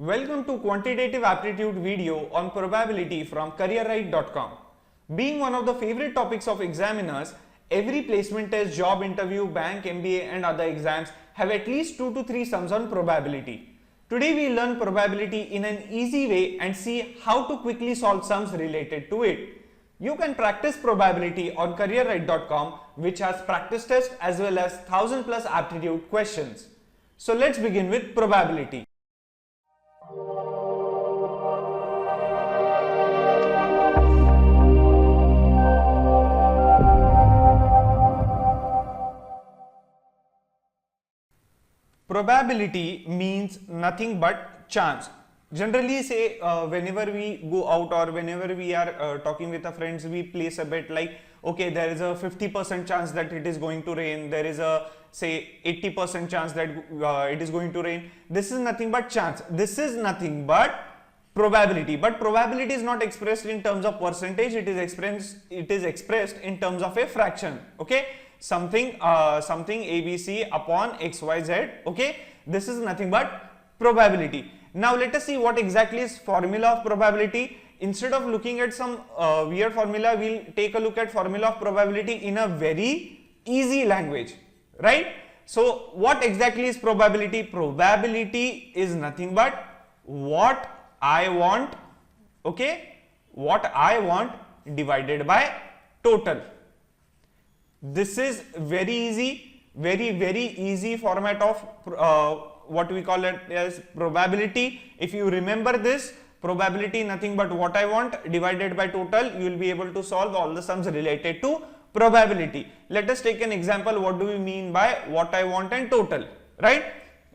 Welcome to Quantitative Aptitude video on probability from careerright.com. Being one of the favorite topics of examiners, every placement test, job interview, bank, MBA and other exams have at least 2 to 3 sums on probability. Today we learn probability in an easy way and see how to quickly solve sums related to it. You can practice probability on careerright.com, which has practice tests as well as 1000 plus aptitude questions. So let's begin with probability. Probability means nothing but chance. Generally say whenever we go out or whenever we are talking with our friends, we place a bet like, okay, there is a 50% chance that it is going to rain, there is a say 80% chance that it is going to rain. This is nothing but chance. This is nothing but probability. But probability is not expressed in terms of percentage, it is expressed in terms of a fraction. Okay, something ABC upon XYZ. Okay, this is nothing but probability. Now let us see what exactly is formula of probability. Instead of looking at some weird formula, we'll take a look at formula of probability in a very easy language, right? So what exactly is probability? Probability is nothing but what I want, okay, what I want divided by total. This is very easy, very easy format of what we call it as probability. If you remember this, probability nothing but what I want divided by total, you will be able to solve all the sums related to probability. Let us take an example. What do we mean by what I want and total, right?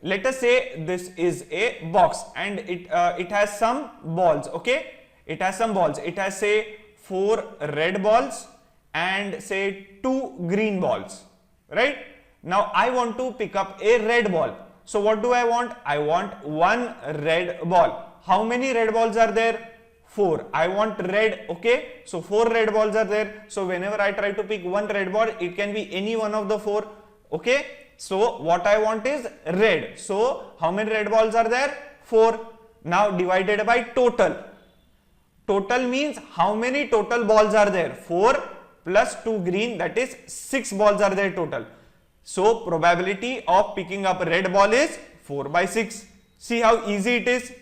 Let us say this is a box and it has some balls. Okay, it has some balls. It has say 4 red balls and say 2 green balls, right? Now I want to pick up a red ball. So what do I want? I want 1 red ball. How many red balls are there? 4. I want red. Okay, so 4 red balls are there. So whenever I try to pick 1 red ball, it can be any one of the 4. Okay, so what I want is red. So how many red balls are there? 4. Now divided by total. Total means how many total balls are there? 4 plus 2 green, that is 6 balls are there total. So probability of picking up a red ball is 4 by 6. See how easy it is.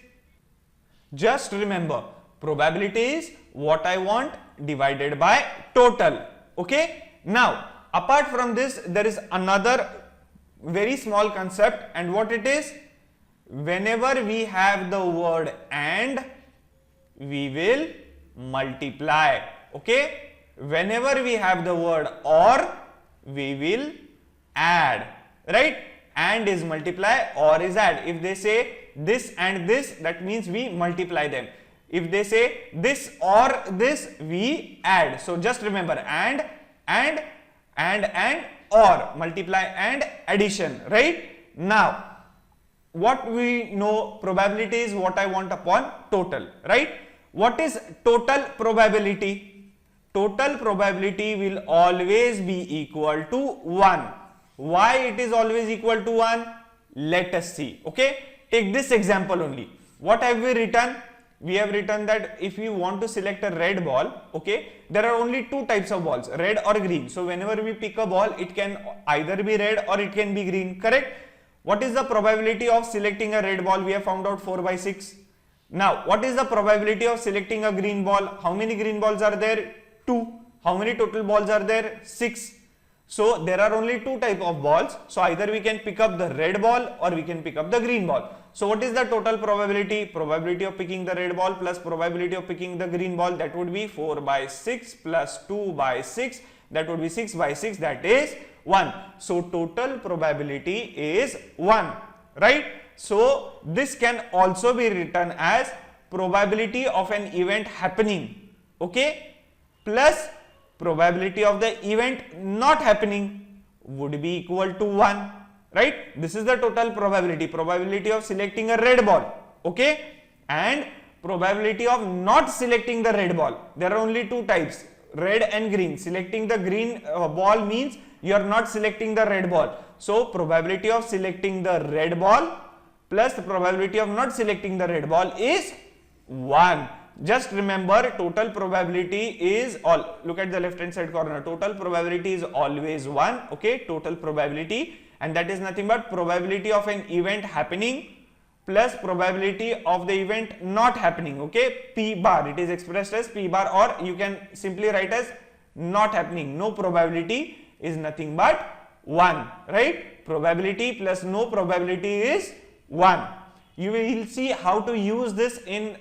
Just remember, probability is what I want divided by total. Okay. Now apart from this, there is another very small concept, and what it is? Whenever we have the word and, we will multiply. Okay. Whenever we have the word or, we will add, right? And is multiply, or is add. If they say this and this, that means we multiply them. If they say this or this, we add. So just remember and or, multiply and addition, right? Now what we know, probability is what I want upon total, right? What is total probability? Total probability will always be equal to 1. Why it is always equal to 1? Let us see. Okay, take this example only. What have we written? We have written that if you want to select a red ball, okay, there are only 2 types of balls, red or green. So whenever we pick a ball, it can either be red or it can be green, correct? What is the probability of selecting a red ball? We have found out 4 by 6. Now what is the probability of selecting a green ball? How many green balls are there? 2. How many total balls are there? 6. So there are only 2 types of balls. So either we can pick up the red ball or we can pick up the green ball. So what is the total probability? Probability of picking the red ball plus probability of picking the green ball, that would be 4 by 6 plus 2 by 6, that would be 6 by 6, that is 1. So total probability is 1, right? So this can also be written as probability of an event happening, okay, plus probability of the event not happening would be equal to 1, right? This is the total probability. Probability of selecting a red ball, okay, and probability of not selecting the red ball. There are only 2 types, red and green. Selecting the green ball means you are not selecting the red ball. So probability of selecting the red ball plus the probability of not selecting the red ball is 1. Just remember, total probability is look at the left hand side corner, total probability is always 1, okay, total probability, and that is nothing but probability of an event happening plus probability of the event not happening, okay, P bar, it is expressed as P bar, or you can simply write as not happening. No probability is nothing but 1, right? Probability plus no probability is 1. You will see how to use this in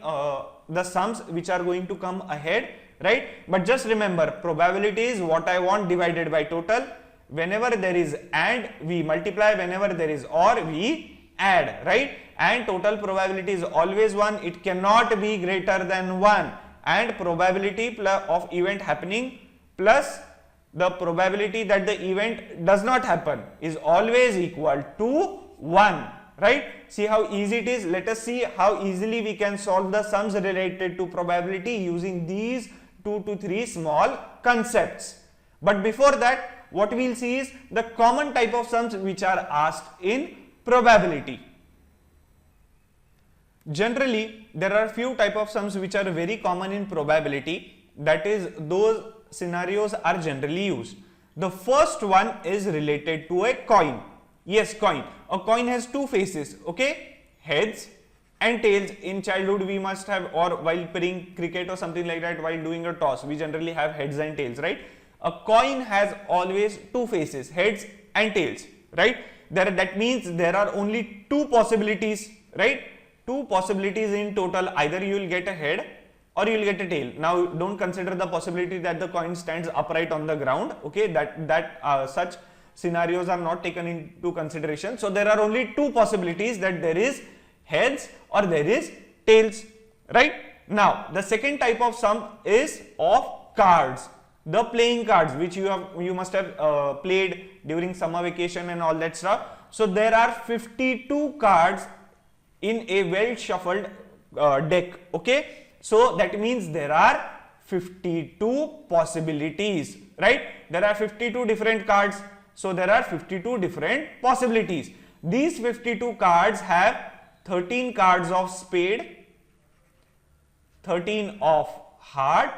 the sums which are going to come ahead, right? But just remember, probability is what I want divided by total. Whenever there is and, we multiply. Whenever there is or, we add, right? And total probability is always 1. It cannot be greater than 1. And probability of event happening plus the probability that the event does not happen is always equal to 1, right? See how easy it is. Let us see how easily we can solve the sums related to probability using these 2 to 3 small concepts. But before that, what we will see is the common type of sums which are asked in probability. Generally, there are few type of sums which are very common in probability, that is, those scenarios are generally used. The first one is related to a coin. Yes, coin. A coin has two faces, okay, heads and tails. In childhood we must have, or while playing cricket or something like that, while doing a toss, we generally have heads and tails, right? A coin has always two faces, heads and tails, right? That means there are only two possibilities, right? Two possibilities in total. Either you will get a head or you will get a tail. Now don't consider the possibility that the coin stands upright on the ground, okay, such scenarios are not taken into consideration. So there are only two possibilities, that there is heads or there is tails, right? Now the second type of sum is of cards, the playing cards which you must have played during summer vacation and all that stuff. So there are 52 cards in a well shuffled deck, okay. So that means there are 52 possibilities, right? There are 52 different cards. So there are 52 different possibilities. These 52 cards have 13 cards of spade, 13 of heart,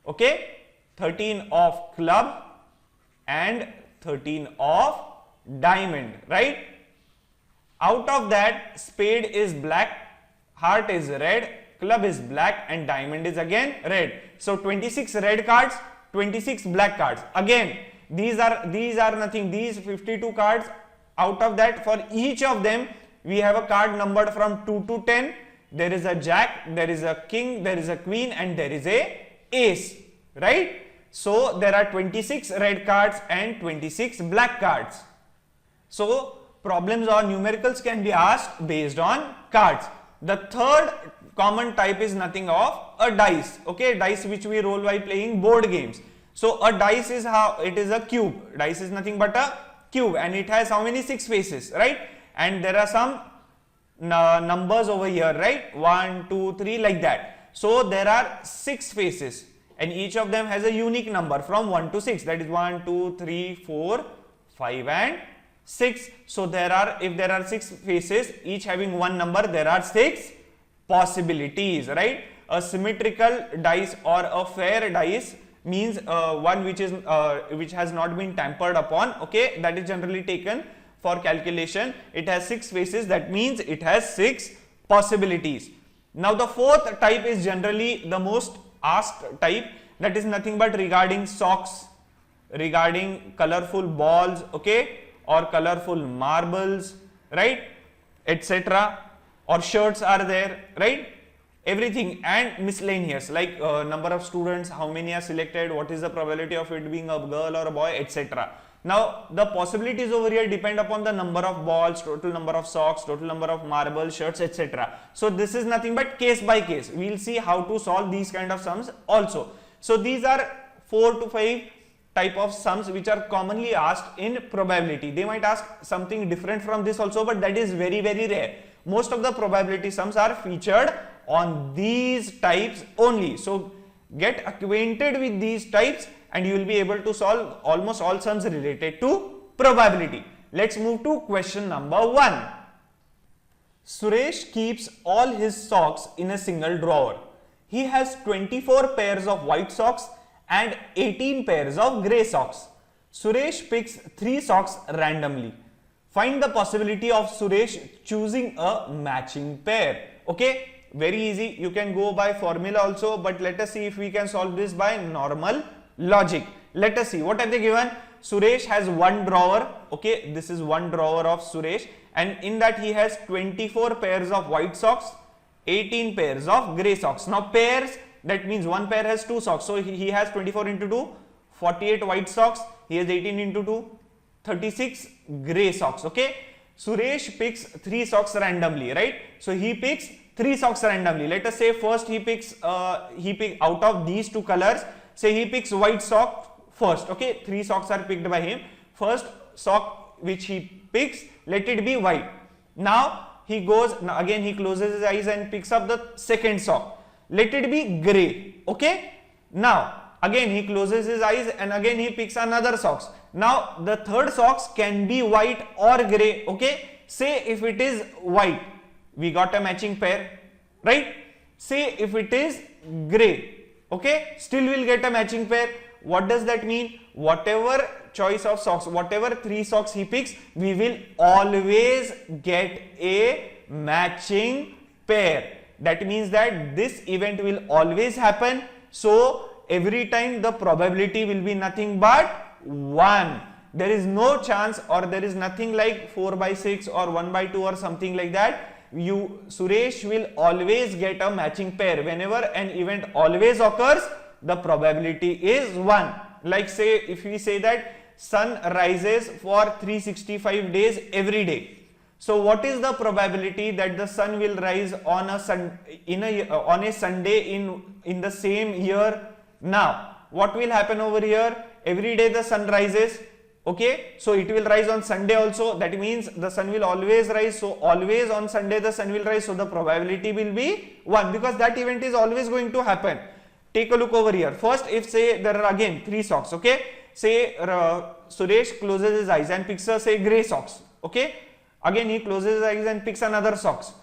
okay, 13 of club and 13 of diamond, right? Out of that, spade is black, heart is red, club is black and diamond is again red. So 26 red cards, 26 black cards. Again, these are nothing, these 52 cards. Out of that, for each of them we have a card numbered from 2 to 10. There is a jack, there is a king, there is a queen and there is a ace, right? So there are 26 red cards and 26 black cards. So problems or numericals can be asked based on cards. The third common type is nothing of a dice, okay, dice which we roll while playing board games. So a dice is how it is a cube. Dice is nothing but a cube and it has how many? 6 faces, right? And there are some numbers over here, right? 1, 2, 3 like that. So there are 6 faces and each of them has a unique number from 1 to 6, that is 1, 2, 3, 4, 5 and 6. So if there are 6 faces, each having one number, there are 6 possibilities, right? A symmetrical dice or a fair dice means one which has not been tampered upon, okay, that is generally taken for calculation. It has 6 faces, that means it has 6 possibilities. Now the fourth type is generally the most asked type, that is nothing but regarding socks, regarding colorful balls, okay, or colorful marbles, right, etc., or shirts are there, right, everything, and miscellaneous like number of students, how many are selected, what is the probability of it being a girl or a boy, etc. Now the possibilities over here depend upon the number of balls, total number of socks, total number of marbles, shirts, etc. So this is nothing but case by case. We will see how to solve these kind of sums also. So these are 4 to 5 type of sums which are commonly asked in probability. They might ask something different from this also, but that is very, very rare. Most of the probability sums are featured on these types only. So get acquainted with these types and you will be able to solve almost all sums related to probability. Let's move to question number 1. Suresh keeps all his socks in a single drawer. He has 24 pairs of white socks and 18 pairs of grey socks. Suresh picks 3 socks randomly. Find the possibility of Suresh choosing a matching pair. Okay, very easy. You can go by formula also, but let us see if we can solve this by normal logic. Let us see. What have they given? Suresh has one drawer. Okay, this is one drawer of Suresh, and in that he has 24 pairs of white socks, 18 pairs of grey socks. Now pairs, that means one pair has 2 socks. So he has 24 into 2, 48 white socks. He has 18 into 2, 36 grey socks. Okay, Suresh picks 3 socks randomly, right? So he picks 3 socks randomly. Let us say first he picks out of these 2 colors. Say he picks white sock first. Okay, 3 socks are picked by him. First sock which he picks, let it be white. Now he goes, again he closes his eyes and picks up the second sock. Let it be grey. Okay, now again he closes his eyes and again he picks another socks. Now the third socks can be white or grey. Okay, say if it is white, we got a matching pair, right? Say if it is grey, okay, still we'll get a matching pair. What does that mean? Whatever choice of socks, whatever 3 socks he picks, we will always get a matching pair. That means that this event will always happen. So every time the probability will be nothing but 1. There is no chance, or there is nothing like 4 by 6 or 1 by 2 or something like that. Suresh will always get a matching pair. Whenever an event always occurs, the probability is 1. Like say, if we say that sun rises for 365 days every day. So what is the probability that the sun will rise on a Sunday in the same year? Now what will happen over here? Every day the sun rises. Okay, so it will rise on Sunday also. That means the sun will always rise. So always on Sunday the sun will rise. So the probability will be 1, because that event is always going to happen. Take a look over here. First, if say there are again 3 socks. Okay, say Suresh closes his eyes and picks a say grey socks. Okay, again he closes his eyes and picks another socks.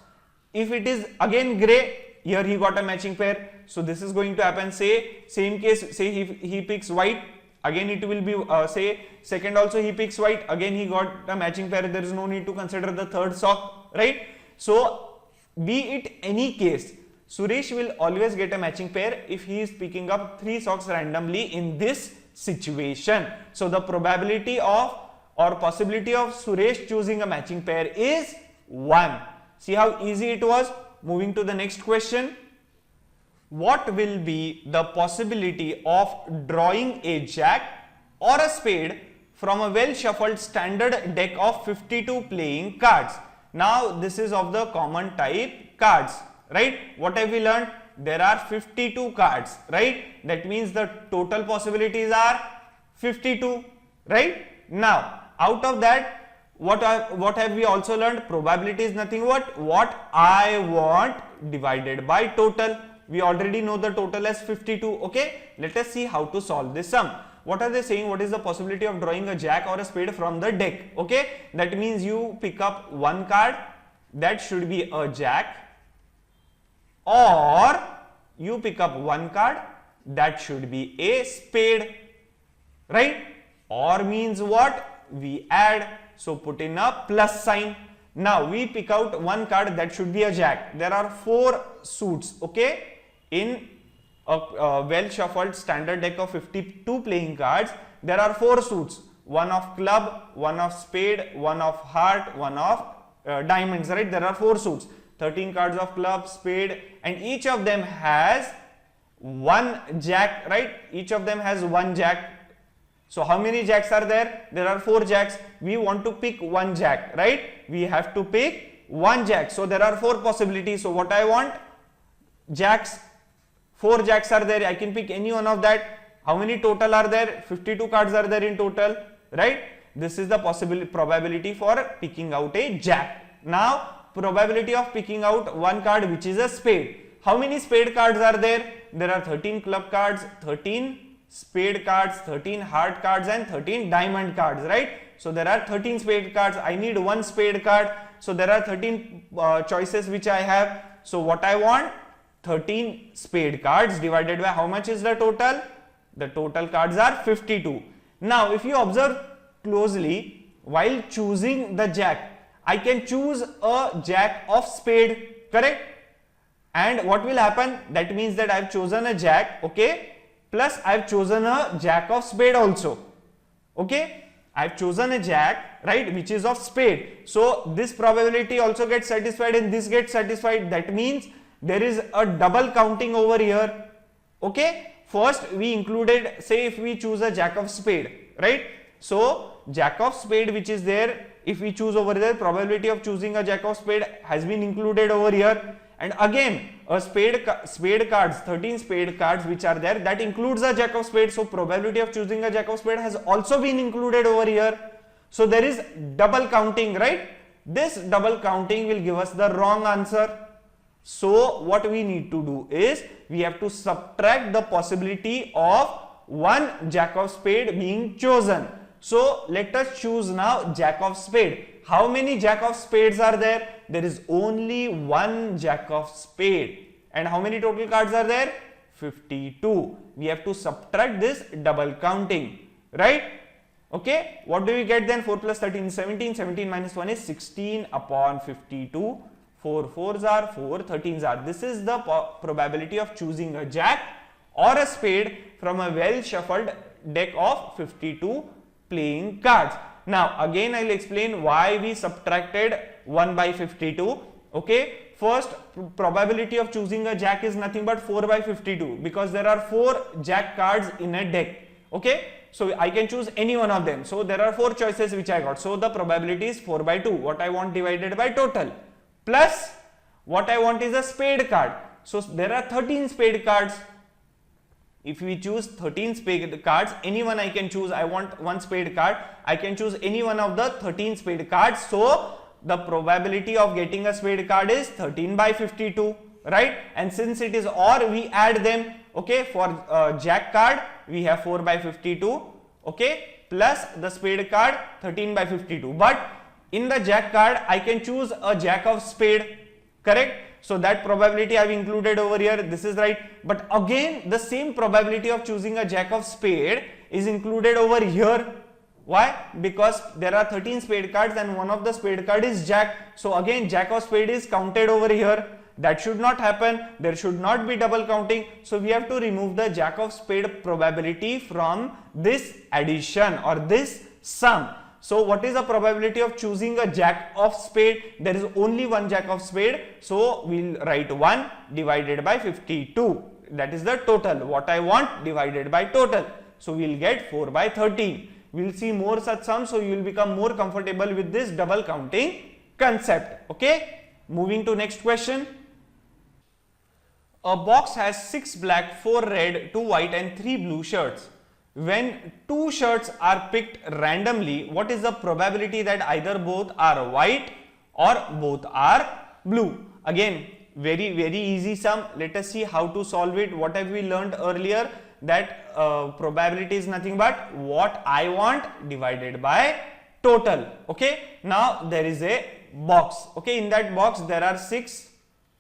If it is again grey, here he got a matching pair. So this is going to happen. Say same case, say he picks white. Again it will be say second also he picks white, again he got a matching pair. There is no need to consider the third sock, right? So be it any case, Suresh will always get a matching pair if he is picking up 3 socks randomly in this situation. So the probability of or possibility of Suresh choosing a matching pair is 1. See how easy it was. Moving to the next question. What will be the possibility of drawing a jack or a spade from a well shuffled standard deck of 52 playing cards? Now this is of the common type cards, right? What have we learned? There are 52 cards, right? That means the total possibilities are 52, right? Now out of that, what have we also learned? Probability is nothing but what I want divided by total. We already know the total as 52. Okay, let us see how to solve this sum. What are they saying? What is the possibility of drawing a jack or a spade from the deck? Okay, that means you pick up one card, that should be a jack, or you pick up one card, that should be a spade, right? Or means what? We add, so put in a plus sign. Now we pick out one card, that should be a jack. There are 4 suits, okay? In a well shuffled standard deck of 52 playing cards, there are 4 suits. One of club, one of spade, one of heart, one of diamonds, right? There are 4 suits. 13 cards of club, spade, and each of them has one jack, right? Each of them has one jack. So how many jacks are there? There are 4 jacks. We want to pick one jack, right? We have to pick one jack. So there are 4 possibilities. So what I want? Jacks. 4 jacks are there. I can pick any one of that. How many total are there? 52 cards are there in total, right? This is the probability for picking out a jack. Now probability of picking out one card, which is a spade. How many spade cards are there? There are 13 club cards, 13 spade cards, 13 heart cards, and 13 diamond cards, right? So there are 13 spade cards. I need one spade card. So there are 13 choices which I have. So what I want, 13 spade cards divided by how much is the total? The total cards are 52. Now if you observe closely, while choosing the jack, I can choose a jack of spade, correct? And what will happen? That means that I have chosen a jack, okay, plus I have chosen a jack of spade also, okay. I have chosen a jack, right, which is of spade. So this probability also gets satisfied and this gets satisfied. That means there is a double counting over here, okay. First we included, say if we choose a jack of spade, right, so jack of spade which is there, if we choose over there, probability of choosing a jack of spade has been included over here. And again a spade cards, 13 spade cards which are there, that includes a jack of spade, so probability of choosing a jack of spade has also been included over here. So there is double counting, right? This double counting will give us the wrong answer. So what we need to do is we have to subtract the possibility of one jack of spade being chosen. So let us choose now jack of spade. How many jack of spades are there? There is only one jack of spade. And how many total cards are there? 52. We have to subtract this double counting, right? Okay, what do we get then? 4 plus 13 is 17. 17 minus 1 is 16 upon 52. 4 4s are 4, 13s are. This is the probability of choosing a jack or a spade from a well shuffled deck of 52 playing cards. Now again I will explain why we subtracted 1 by 52. Okay, first probability of choosing a jack is nothing but 4 by 52 because there are 4 jack cards in a deck. Okay, so I can choose any one of them. So there are 4 choices which I got. So the probability is 4 by 2. What I want divided by total, plus what I want is a spade card. So there are 13 spade cards. If we choose 13 spade cards, any one I can choose. I want one spade card, I can choose any one of the 13 spade cards. So the probability of getting a spade card is 13 by 52, right? And since it is OR, we add them. Okay, for jack card we have 4 by 52, okay, plus the spade card 13 by 52. But in the jack card I can choose a jack of spade, correct? So that probability I have included over here, this is right. But again the same probability of choosing a jack of spade is included over here. Why? Because there are 13 spade cards and one of the spade card is jack. So again jack of spade is counted over here. That should not happen. There should not be double counting. So we have to remove the jack of spade probability from this addition or this sum. So what is the probability of choosing a jack of spade? There is only one jack of spade. So we'll write 1 divided by 52. That is the total. What I want divided by total. So we'll get 4 by 13. We'll see more such sums. So you will become more comfortable with this double counting concept. Okay. Moving to next question. A box has 6 black, 4 red, 2 white and 3 blue shirts. When 2 shirts are picked randomly, what is the probability that either both are white or both are blue? Again, very easy sum. Let us see how to solve it. What have we learned earlier? That probability is nothing but what I want divided by total. Okay, now there is a box. Okay, in that box there are 6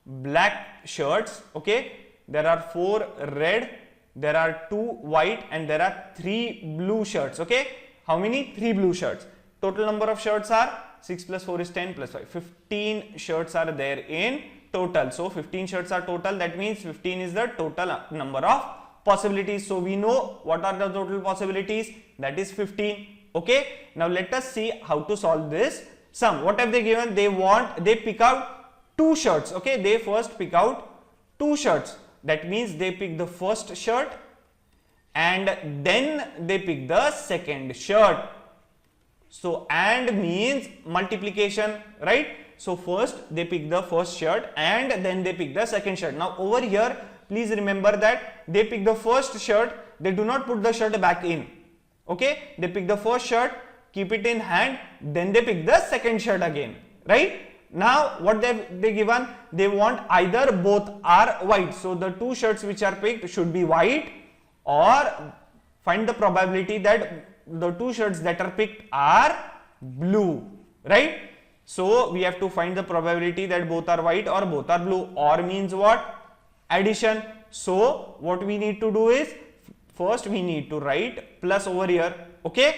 black shirts. Okay, there are 4 red, there are 2 white and there are 3 blue shirts. Okay, how many? 3 blue shirts. Total number of shirts are 6 plus 4 is 10 plus 5. 15 shirts are there in total. So 15 shirts are total. That means 15 is the total number of possibilities. So we know what are the total possibilities. That is 15. Okay, now let us see how to solve this sum. What have they given? They pick out 2 shirts. Okay, they first pick out 2 shirts. That means they pick the first shirt and then they pick the second shirt. So and means multiplication, right? So first they pick the first shirt and then they pick the second shirt. Now over here, please remember that they pick the first shirt, they do not put the shirt back in. Okay, they pick the first shirt, keep it in hand, then they pick the second shirt again, right? Now what they given? They want either both are white. So the 2 shirts which are picked should be white, or find the probability that the 2 shirts that are picked are blue, right? So we have to find the probability that both are white or both are blue. Or means what? Addition. So what we need to do is, first we need to write plus over here. Okay.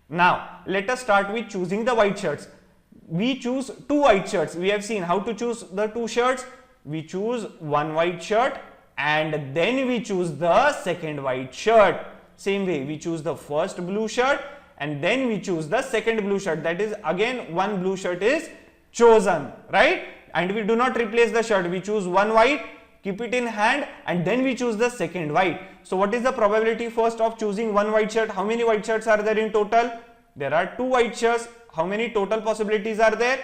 Now let us start with choosing the white shirts. We choose two white shirts. We have seen how to choose the two shirts. We choose one white shirt and then we choose the second white shirt. Same way, we choose the first blue shirt and then we choose the second blue shirt. That is, again one blue shirt is chosen, right? And we do not replace the shirt. We choose one white, keep it in hand, and then we choose the second white. So what is the probability first of choosing one white shirt? How many white shirts are there in total? There are two white shirts. How many total possibilities are there?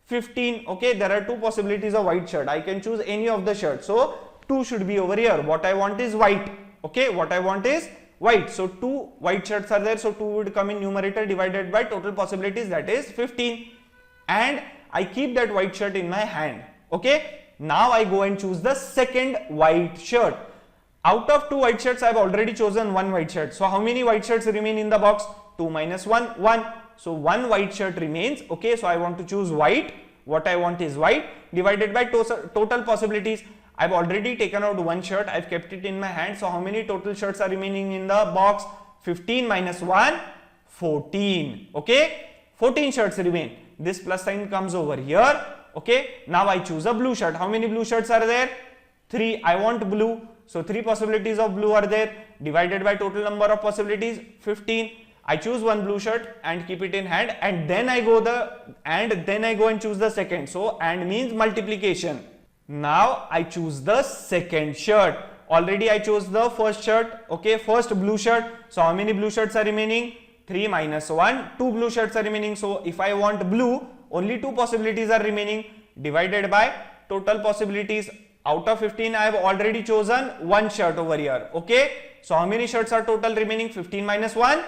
15. Okay, there are two possibilities of white shirt. I can choose any of the shirts. So 2 should be over here. What I want is white. Okay, what I want is white. So 2 white shirts are there. So 2 would come in numerator divided by total possibilities, that is 15. And I keep that white shirt in my hand. Okay, now I go and choose the second white shirt. Out of 2 white shirts, I have already chosen one white shirt. So how many white shirts remain in the box? 2 minus 1, 1. So one white shirt remains. Okay, so I want to choose white. What I want is white divided by total possibilities. I've already taken out one shirt. I've kept it in my hand. So how many total shirts are remaining in the box? 15 minus 1, 14. Okay, 14 shirts remain. This plus sign comes over here. Okay, now I choose a blue shirt. How many blue shirts are there? 3. I want blue. So 3 possibilities of blue are there. Divided by total number of possibilities, 15. I choose one blue shirt and keep it in hand, and then I go and choose the second. So and means multiplication. Now I choose the second shirt. Already I chose the first shirt. Okay, first blue shirt. So how many blue shirts are remaining? 3 minus 1, 2 blue shirts are remaining. So if I want blue, only 2 possibilities are remaining. Divided by total possibilities. Out of 15, I have already chosen one shirt over here. Okay, so how many shirts are total remaining? 15 minus 1,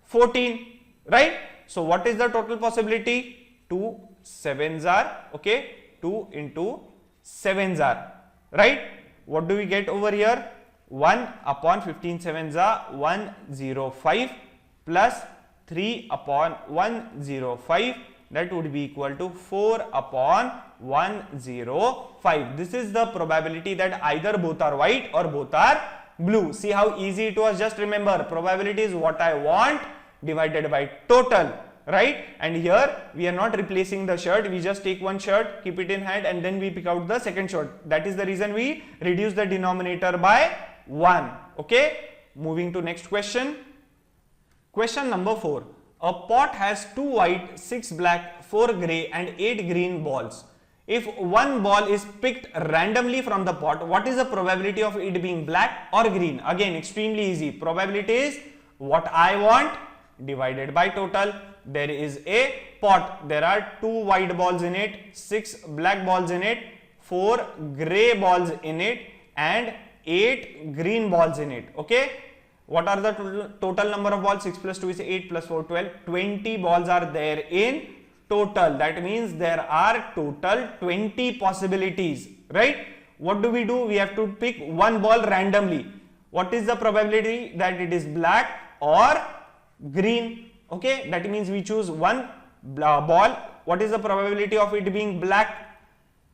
14, right? So what is the total possibility? 2 sevens are, okay, 2 into 7s are, right? What do we get over here? 1 upon 15 sevens are 105 plus 3 upon 105, that would be equal to 4 upon 105. This is the probability that either both are white or both are blue. See how easy it was. Just remember, probability is what I want divided by total, right? And here we are not replacing the shirt. We just take one shirt, keep it in hand, and then we pick out the second shirt. That is the reason we reduce the denominator by 1. Okay, moving to next question. Question number 4. A pot has 2 white, 6 black, 4 grey and 8 green balls. If one ball is picked randomly from the pot, what is the probability of it being black or green? Again, extremely easy. Probability is what I want divided by total. There is a pot. There are 2 white balls in it, 6 black balls in it, 4 grey balls in it and 8 green balls in it. Okay. What are the total number of balls? 6 plus 2 is 8 plus 4, 12. 20 balls are there in total. That means there are total 20 possibilities, right? What do? We have to pick one ball randomly. What is the probability that it is black or green? Okay, that means we choose one ball. What is the probability of it being black?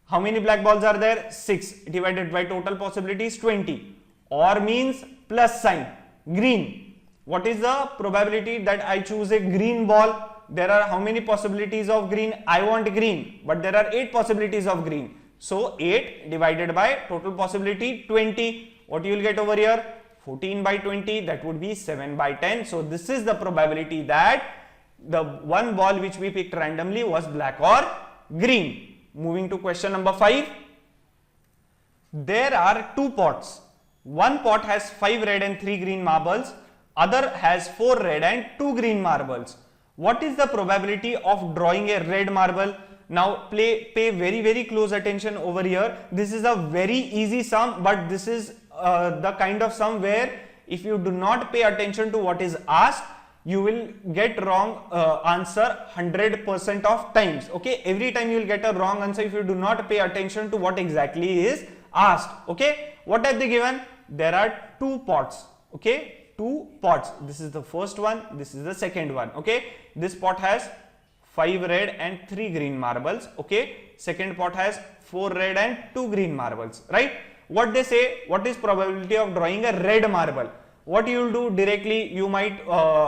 How many black balls are there? 6 divided by total possibilities 20. Or means plus sign. Green. What is the probability that I choose a green ball? There are how many possibilities of green? I want green, but there are 8 possibilities of green. So 8 divided by total possibility 20. What you will get over here? 14 by 20, that would be 7 by 10. So this is the probability that the one ball which we picked randomly was black or green. Moving to question number 5. There are 2 pots. One pot has 5 red and 3 green marbles. Other has 4 red and 2 green marbles. What is the probability of drawing a red marble? Now pay very close attention over here. This is a very easy sum, but this is the kind of sum where if you do not pay attention to what is asked, you will get wrong answer 100% of times. Okay, every time you will get a wrong answer if you do not pay attention to what exactly is asked. Okay, what have they given? There are 2 pots. Okay, 2 pots. This is the first one, this is the second one. Okay, this pot has 5 red and 3 green marbles. Okay, second pot has 4 red and 2 green marbles, right? What they say, what is probability of drawing a red marble? What you will do directly, you might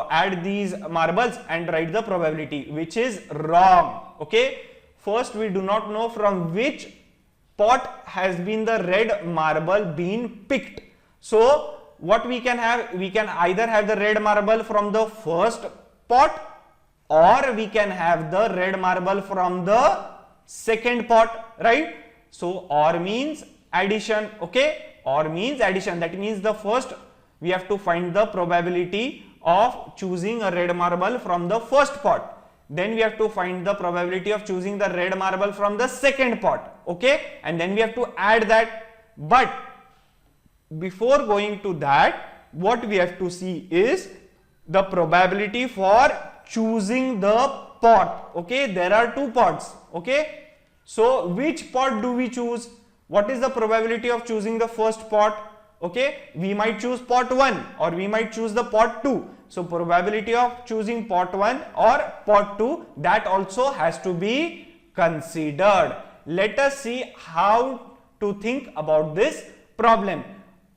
add these marbles and write the probability, which is wrong. Okay, first we do not know from which pot has been the red marble been picked. So what we can have, we can either have the red marble from the first pot, or we can have the red marble from the second pot, right? So or means addition. Okay, or means addition. That means the first we have to find the probability of choosing a red marble from the first pot. Then we have to find the probability of choosing the red marble from the second pot. Okay, and then we have to add that. But before going to that, what we have to see is the probability for choosing the pot. Okay, there are two pots. Okay, so which pot do we choose? What is the probability of choosing the first pot? Okay, we might choose pot 1 or we might choose the pot 2. So probability of choosing pot 1 or pot 2, that also has to be considered. Let us see how to think about this problem.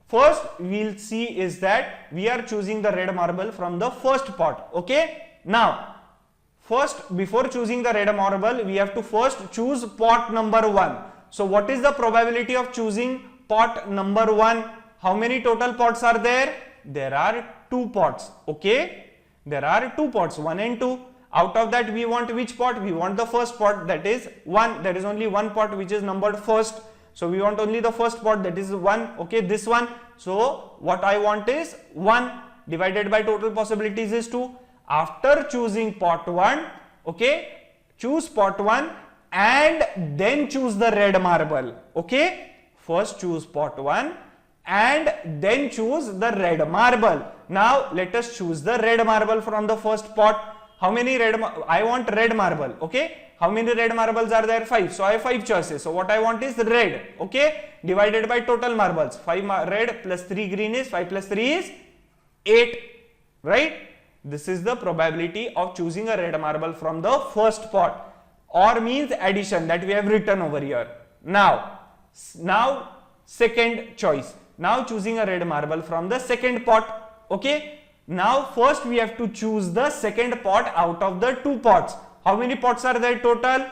First we will see is that we are choosing the red marble from the first pot. Okay, now first, before choosing the red marble, we have to first choose pot number 1. So what is the probability of choosing pot number 1? How many total pots are there? There are 2 pots. Okay, there are 2 pots, 1 and 2. Out of that, we want which pot? We want the first pot, that is 1. There is only one pot which is numbered first. So we want only the first pot, that is 1. Okay, this one. So what I want is 1 divided by total possibilities is 2. After choosing pot 1, okay, choose pot 1 and then choose the red marble. Okay, first choose pot 1 and then choose the red marble. Now let us choose the red marble from the first pot. How many red? I want red marble. Okay, how many red marbles are there? 5. So I have 5 choices. So what I want is red. Okay, divided by total marbles. 5 red plus 3 green is 5 plus 3 is 8. Right? This is the probability of choosing a red marble from the first pot. Or means addition, that we have written over here. Now second choice. Now choosing a red marble from the second pot. Okay. Now first we have to choose the second pot out of the 2 pots. How many pots are there total?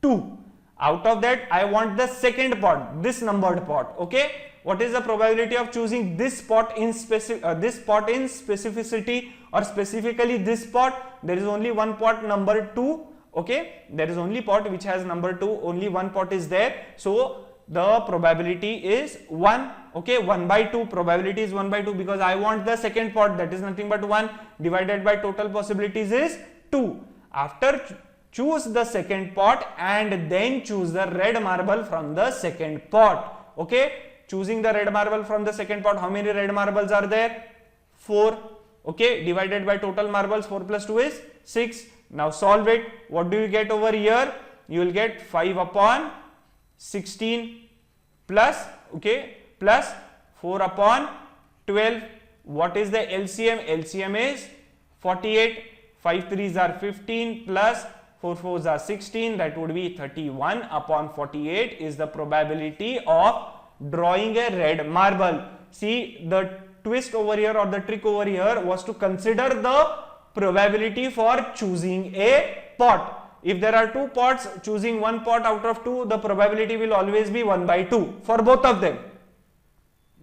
2. Out of that I want the second pot, this numbered pot. Okay. What is the probability of choosing this pot in specificity, or specifically this pot? There is only one pot number 2. Okay, there is only pot which has number 2, only one pot is there. So the probability is 1. Okay, 1 by 2, probability is 1 by 2 because I want the second pot, that is nothing but 1, divided by total possibilities is 2. After choose the second pot and then choose the red marble from the second pot. Okay, choosing the red marble from the second pot, how many red marbles are there? 4. Okay, divided by total marbles, 4 plus 2 is 6. Now solve it. What do you get over here? You will get 5 upon 16 plus, okay, plus 4 upon 12. What is the LCM? LCM is 48. 5 3s are 15 plus 4 4s are 16. That would be 31 upon 48 is the probability of drawing a red marble. See, the twist over here or the trick over here was to consider the probability for choosing a pot. If there are 2 pots, choosing one pot out of 2, the probability will always be 1 by 2 for both of them.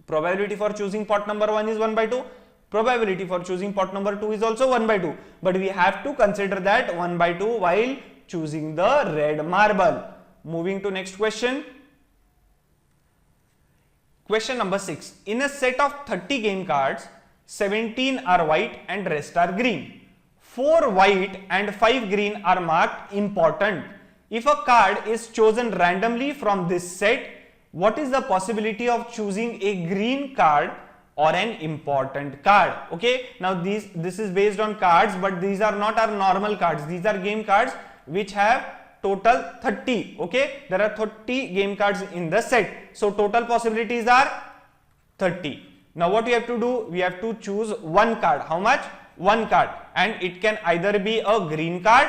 Probability for choosing pot number 1 is 1 by 2. Probability for choosing pot number 2 is also 1 by 2. But we have to consider that 1 by 2 while choosing the red marble. Moving to next question. Question number 6. In a set of 30 game cards, 17 are white and rest are green. 4 white and 5 green are marked important. If a card is chosen randomly from this set, what is the possibility of choosing a green card or an important card? Okay, now this is based on cards, but these are not our normal cards. These are game cards which have total 30. Okay, there are 30 game cards in the set. So total possibilities are 30. Now what we have to do? We have to choose one card. How much? One card, and it can either be a green card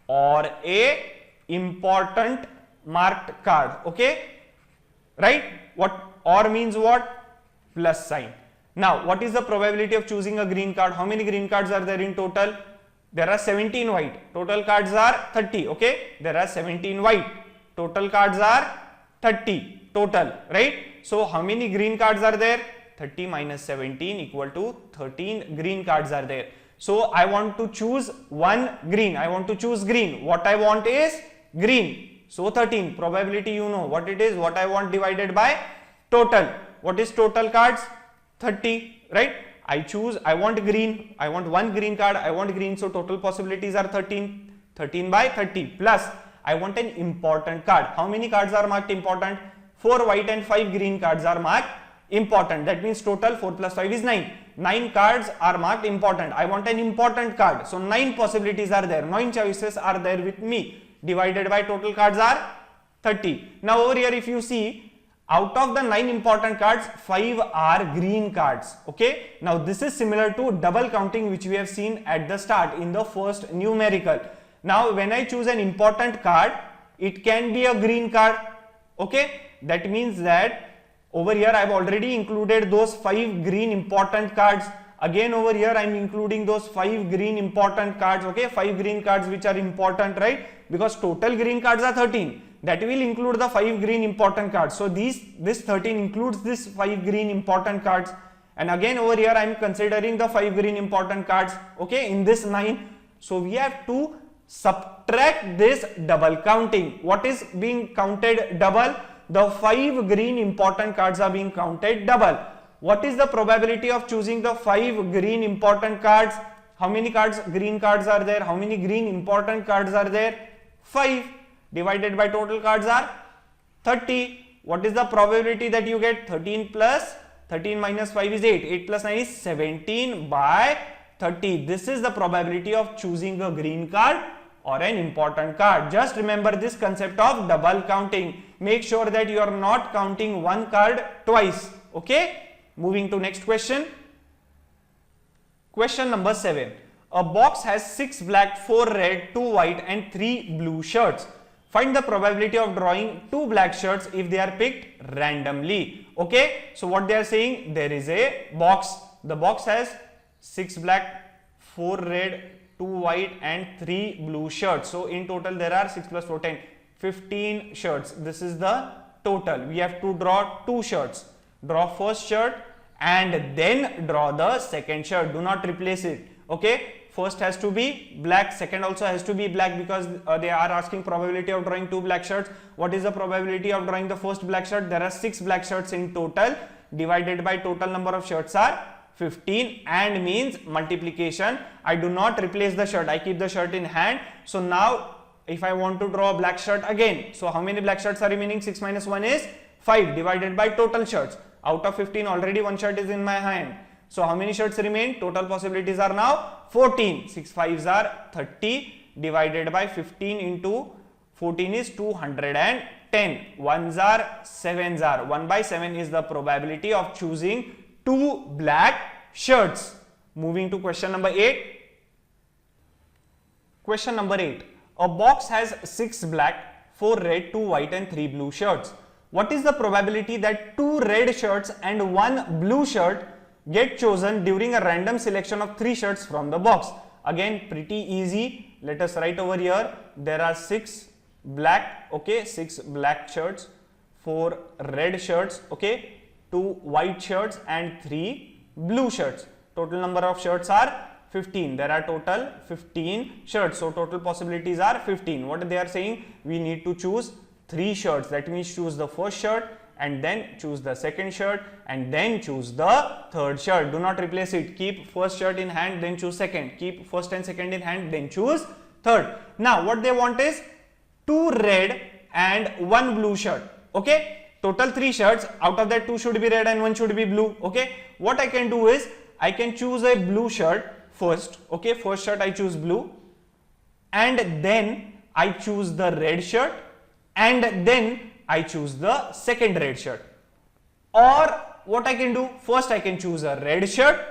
or a important marked card. Okay, right? What or means what? Plus sign. Now, what is the probability of choosing a green card? How many green cards are there in total? There are 17 white. Total cards are 30. Okay, there are 17 white. Total cards are 30 total, right? So how many green cards are there? 30 minus 17 equal to 13 green cards are there. So I want to choose one green. I want to choose green. What I want is green. So 13 probability, you know what it is. What I want divided by total. What is total cards? 30, right? I want green. I want one green card. I want green. So total possibilities are 13. 13 by 30 plus I want an important card. How many cards are marked important? 4 white and 5 green cards are marked important. That means total 4 plus 5 is 9. 9 cards are marked important. I want an important card. So 9 possibilities are there. 9 choices are there with me. Divided by total cards are 30. Now over here if you see, out of the 9 important cards, 5 are green cards. Okay. Now this is similar to double counting which we have seen at the start in the first numerical. Now when I choose an important card, it can be a green card. Okay. That means that over here I have already included those 5 green important cards. Again over here I am including those 5 green important cards. Okay. 5 green cards which are important, right? Because total green cards are 13. That will include the 5 green important cards. So this 13 includes this 5 green important cards. And again over here I am considering the 5 green important cards. Okay. In this 9. So we have to subtract this double counting. What is being counted double? The 5 green important cards are being counted double. What is the probability of choosing the 5 green important cards? How many cards, green cards are there? How many green important cards are there? 5 divided by total cards are 30. What is the probability that you get? 13 plus 13 minus 5 is 8. 8 plus 9 is 17 by 30. This is the probability of choosing a green card or an important card. Just remember this concept of double counting. Make sure that you are not counting one card twice. Okay. Moving to next question. Question number 7. A box has 6 black, 4 red, 2 white and 3 blue shirts. Find the probability of drawing 2 black shirts if they are picked randomly. Okay. So what they are saying, there is a box. The box has 6 black, 4 red, 2 white and 3 blue shirts. So in total there are 6 plus 4, 10, 15 shirts. This is the total. We have to draw 2 shirts. Draw first shirt and then draw the second shirt. Do not replace it. Okay. First has to be black, second also has to be black because they are asking probability of drawing 2 black shirts. What is the probability of drawing the first black shirt? There are 6 black shirts in total. Divided by total number of shirts are 15 and means multiplication. I do not replace the shirt. I keep the shirt in hand. So now if I want to draw a black shirt again, so how many black shirts are remaining? 6 minus 1 is 5 divided by total shirts. Out of 15 already 1 shirt is in my hand. So how many shirts remain? Total possibilities are now 14. 6 5s are 30 divided by 15 into 14 is 210. 1s are 7s are. 1 by 7 is the probability of choosing 2 black shirts. Moving to question number 8. Question number 8. A box has 6 black, 4 red, 2 white and 3 blue shirts. What is the probability that 2 red shirts and 1 blue shirt get chosen during a random selection of 3 shirts from the box? Again, pretty easy. Let us write over here. There are 6 black, okay, 6 black shirts, 4 red shirts, okay, 2 white shirts and 3 blue shirts. Total number of shirts are 15. There are total 15 shirts. So total possibilities are 15. What they are saying? We need to choose 3 shirts. That means choose the first shirt and then choose the second shirt and then choose the third shirt. Do not replace it. Keep first shirt in hand, then choose second. Keep first and second in hand, then choose third. Now what they want is 2 red and 1 blue shirt. Okay. Total 3 shirts. Out of that 2 should be red and 1 should be blue. Okay. What I can do is I can choose a blue shirt first. Okay. First shirt I choose blue and then I choose the red shirt and then I choose the second red shirt. Or what I can do, first I can choose a red shirt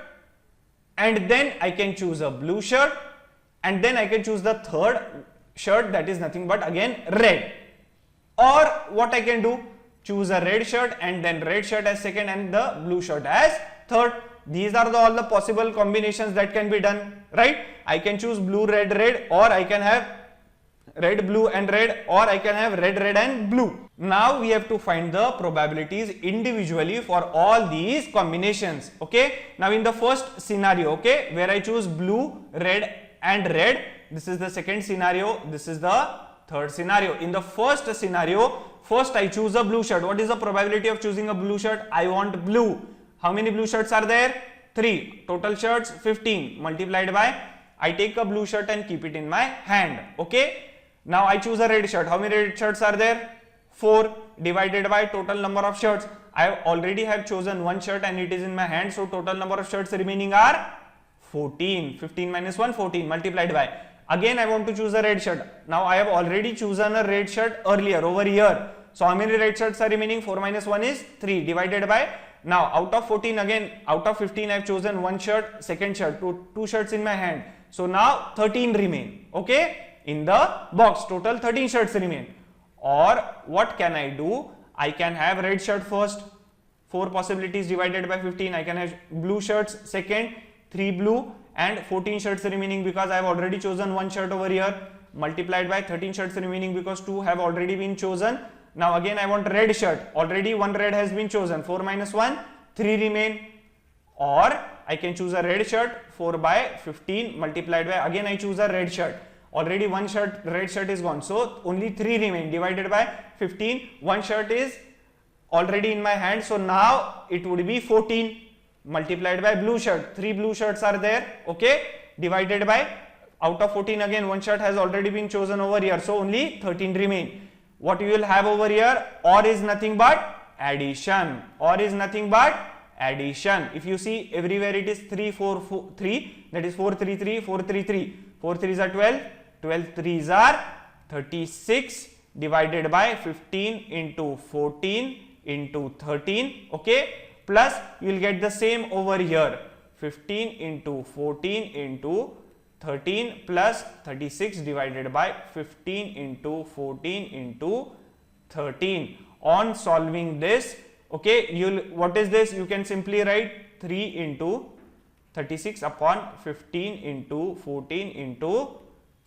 and then I can choose a blue shirt and then I can choose the third shirt, that is nothing but again red. Or what I can do, choose a red shirt and then red shirt as second and the blue shirt as third. These are all the possible combinations that can be done, right? I can choose blue, red, red, or I can have red, blue and red, or I can have red, red and blue. Now we have to find the probabilities individually for all these combinations. Okay, now in the first scenario, okay, where I choose blue, red and red, this is the second scenario, this is the third scenario. In the first scenario, first I choose a blue shirt. What is the probability of choosing a blue shirt? I want blue. How many blue shirts are there? 3. Total shirts 15 multiplied by, I take a blue shirt and keep it in my hand. Okay, now I choose a red shirt. How many red shirts are there? 4 divided by total number of shirts. I already have chosen one shirt and it is in my hand, so total number of shirts remaining are 14. 15 minus 1, 14 multiplied by, again I want to choose a red shirt. Now I have already chosen a red shirt earlier over here, so how many red shirts are remaining? 4 minus 1 is 3 divided by, now out of 14, again out of 15 I have chosen one shirt, second shirt, two shirts in my hand, so now 13 remain. Okay, in the box total 13 shirts remain. Or what can I do? I can have red shirt first, 4 possibilities divided by 15. I can have blue shirts second, 3 blue and 14 shirts remaining because I have already chosen one shirt over here, multiplied by 13 shirts remaining because 2 have already been chosen. Now again I want red shirt, already one red has been chosen, 4 minus 1, 3 remain. Or I can choose a red shirt, 4 by 15 multiplied by, again I choose a red shirt, already one shirt, red shirt is gone, so only 3 remain divided by 15, one shirt is already in my hand, so now it would be 14 multiplied by blue shirt, 3 blue shirts are there, okay, divided by, out of 14 again one shirt has already been chosen over here, so only 13 remain. What you will have over here, or is nothing but addition, or is nothing but addition. If you see everywhere it is 3 4 4 3, that is 4 3 3 4 3 3, 4 3s are 12, 12 3s are 36 divided by 15 into 14 into 13, okay, plus you will get the same over here, 15 into 14 into 13 plus 36 divided by 15 into 14 into 13. On solving this, okay, what is this? You can simply write 3 into 36 upon 15 into 14 into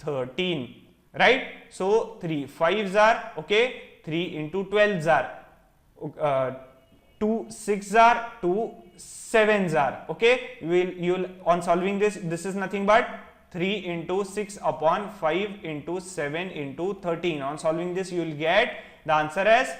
13, right? So 3 5s are, okay, 3 into 12s are, 2 6s are, 2 7s are, okay. You'll on solving this is nothing but 3 into 6 upon 5 into 7 into 13. On solving this you will get the answer as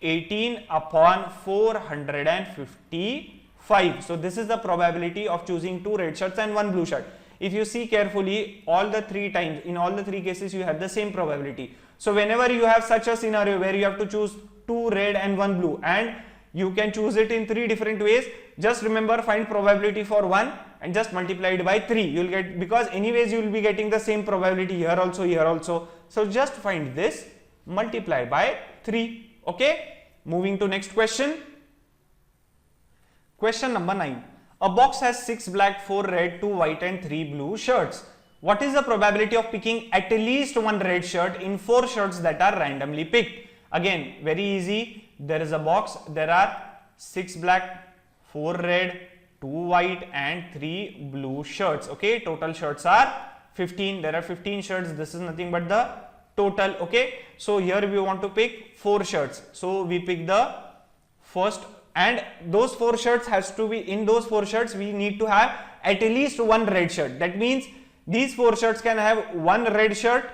18 upon 455. So this is the probability of choosing 2 red shirts and 1 blue shirt. If you see carefully, all the 3 times, in all the 3 cases you have the same probability. So whenever you have such a scenario where you have to choose 2 red and 1 blue, and you can choose it in 3 different ways, just remember, find probability for 1 and just multiply it by 3. You will get, because anyways you will be getting the same probability here also, here also. So just find this, multiply by 3. Okay, moving to next question. Question number 9. A box has 6 black, 4 red, 2 white and 3 blue shirts. What is the probability of picking at least 1 red shirt in 4 shirts that are randomly picked? Again, very easy. There is a box, there are 6 black, 4 red, 2 white and 3 blue shirts. Okay, total shirts are 15. There are 15 shirts. This is nothing but the total. Okay, so here we want to pick 4 shirts. So we pick the first, and those 4 shirts has to be, in those 4 shirts we need to have at least 1 red shirt. That means these 4 shirts can have 1 red shirt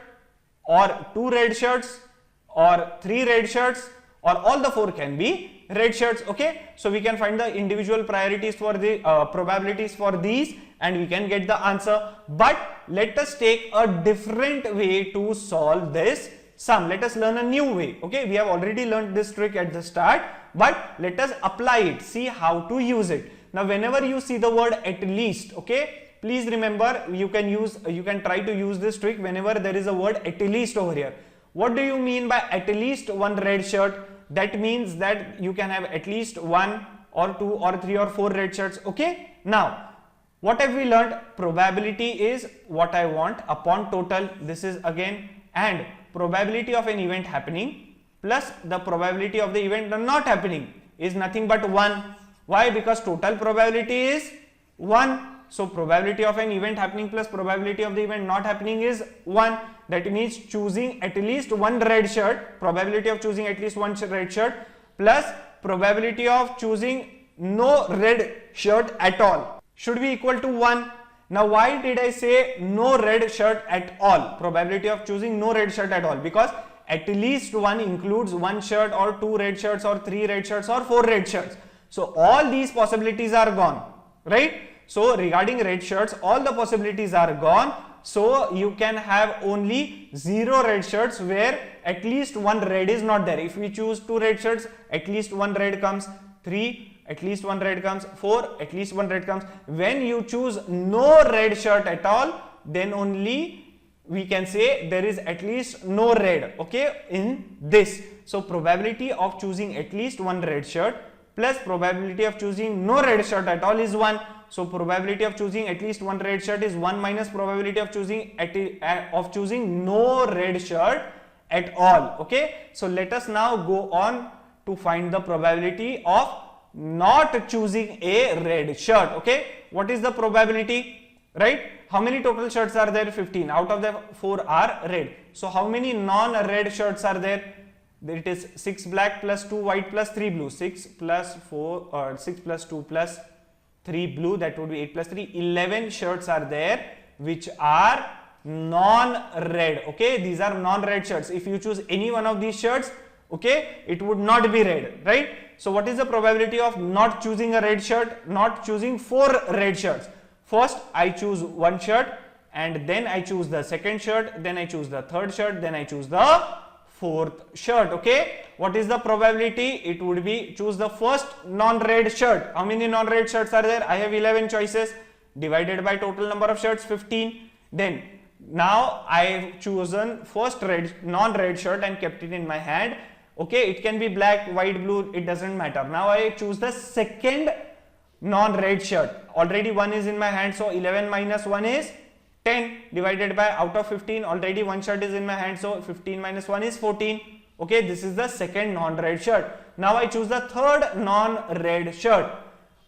or 2 red shirts or 3 red shirts, or all the 4 can be red shirts. Okay, so we can find the individual priorities for the probabilities for these and we can get the answer. But let us take a different way to solve this sum. Let us learn a new way. Okay, we have already learned this trick at the start, but let us apply it, see how to use it. Now whenever you see the word at least, okay, please remember, you can try to use this trick whenever there is a word at least over here. What do you mean by at least 1 red shirt? That means that you can have at least 1 or 2 or 3 or 4 red shirts. Okay, now What have we learned? Probability is what I want upon total, this is again, and probability of an event happening plus the probability of the event not happening is nothing but 1. Why? Because total probability is 1. So probability of an event happening plus probability of the event not happening is 1. That means choosing at least one red shirt, probability of choosing at least one red shirt plus probability of choosing no red shirt at all should be equal to 1. Now why did I say no red shirt at all? Probability of choosing no red shirt at all, because at least one includes one shirt or two red shirts or three red shirts or four red shirts. So all these possibilities are gone, right? So regarding red shirts, all the possibilities are gone. So you can have only 0 red shirts where at least one red is not there. If we choose 2 red shirts, at least one red comes, 3, at least one red comes, 4, at least one red comes. When you choose no red shirt at all, then only we can say there is at least no red, okay, in this. So probability of choosing at least one red shirt plus probability of choosing no red shirt at all is 1. So probability of choosing at least one red shirt is 1 minus probability of choosing no red shirt at all. Okay, so let us now go on to find the probability of not choosing a red shirt. Okay, what is the probability, right? How many total shirts are there? 15. Out of the 4 are red. So how many non-red shirts are there? It is 6 black plus 2 white plus 3 blue. 6 plus 4 or 6 plus 2 plus 3 blue, that would be 8 plus 3. 11 shirts are there which are non-red. Okay, these are non-red shirts. If you choose any one of these shirts, okay, it would not be red, right? So what is the probability of not choosing a red shirt? Not choosing 4 red shirts. First I choose one shirt and then I choose the second shirt, then I choose the third shirt, then I choose the fourth shirt. Okay, what is the probability? It would be choose the first non-red shirt. How many non-red shirts are there? I have 11 choices, divided by total number of shirts 15. Then now I have chosen first non-red shirt and kept it in my hand. Okay, it can be black, white, blue, it doesn't matter. Now I choose the second non-red shirt. Already one is in my hand, so 11 minus 1 is 10, divided by out of 15, already one shirt is in my hand, so 15 minus 1 is 14. Okay, this is the second non-red shirt. Now I choose the third non-red shirt.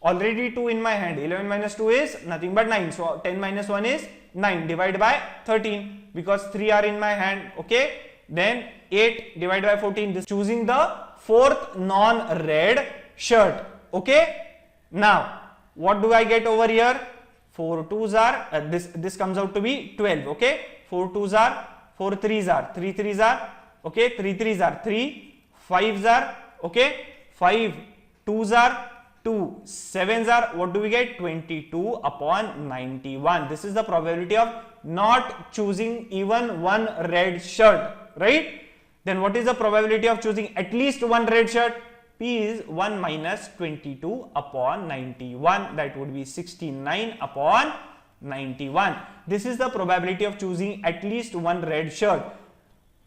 Already 2 in my hand. 11 minus 2 is nothing but 9. So 10 minus 1 is 9, divided by 13, because 3 are in my hand. Okay, then 8 divided by 14. This choosing the fourth non-red shirt. Okay, now what do I get over here? 4 2s are this comes out to be 12. Okay, 4 2s are 4 3s are 3 3s are okay, 3 3s are 3, 5s are okay, 5 2s are 2, 7s are what do we get? 22 upon 91. This is the probability of not choosing even one red shirt, right? Then what is the probability of choosing at least one red shirt? P is 1 minus 22 upon 91, that would be 69 upon 91. This is the probability of choosing at least one red shirt.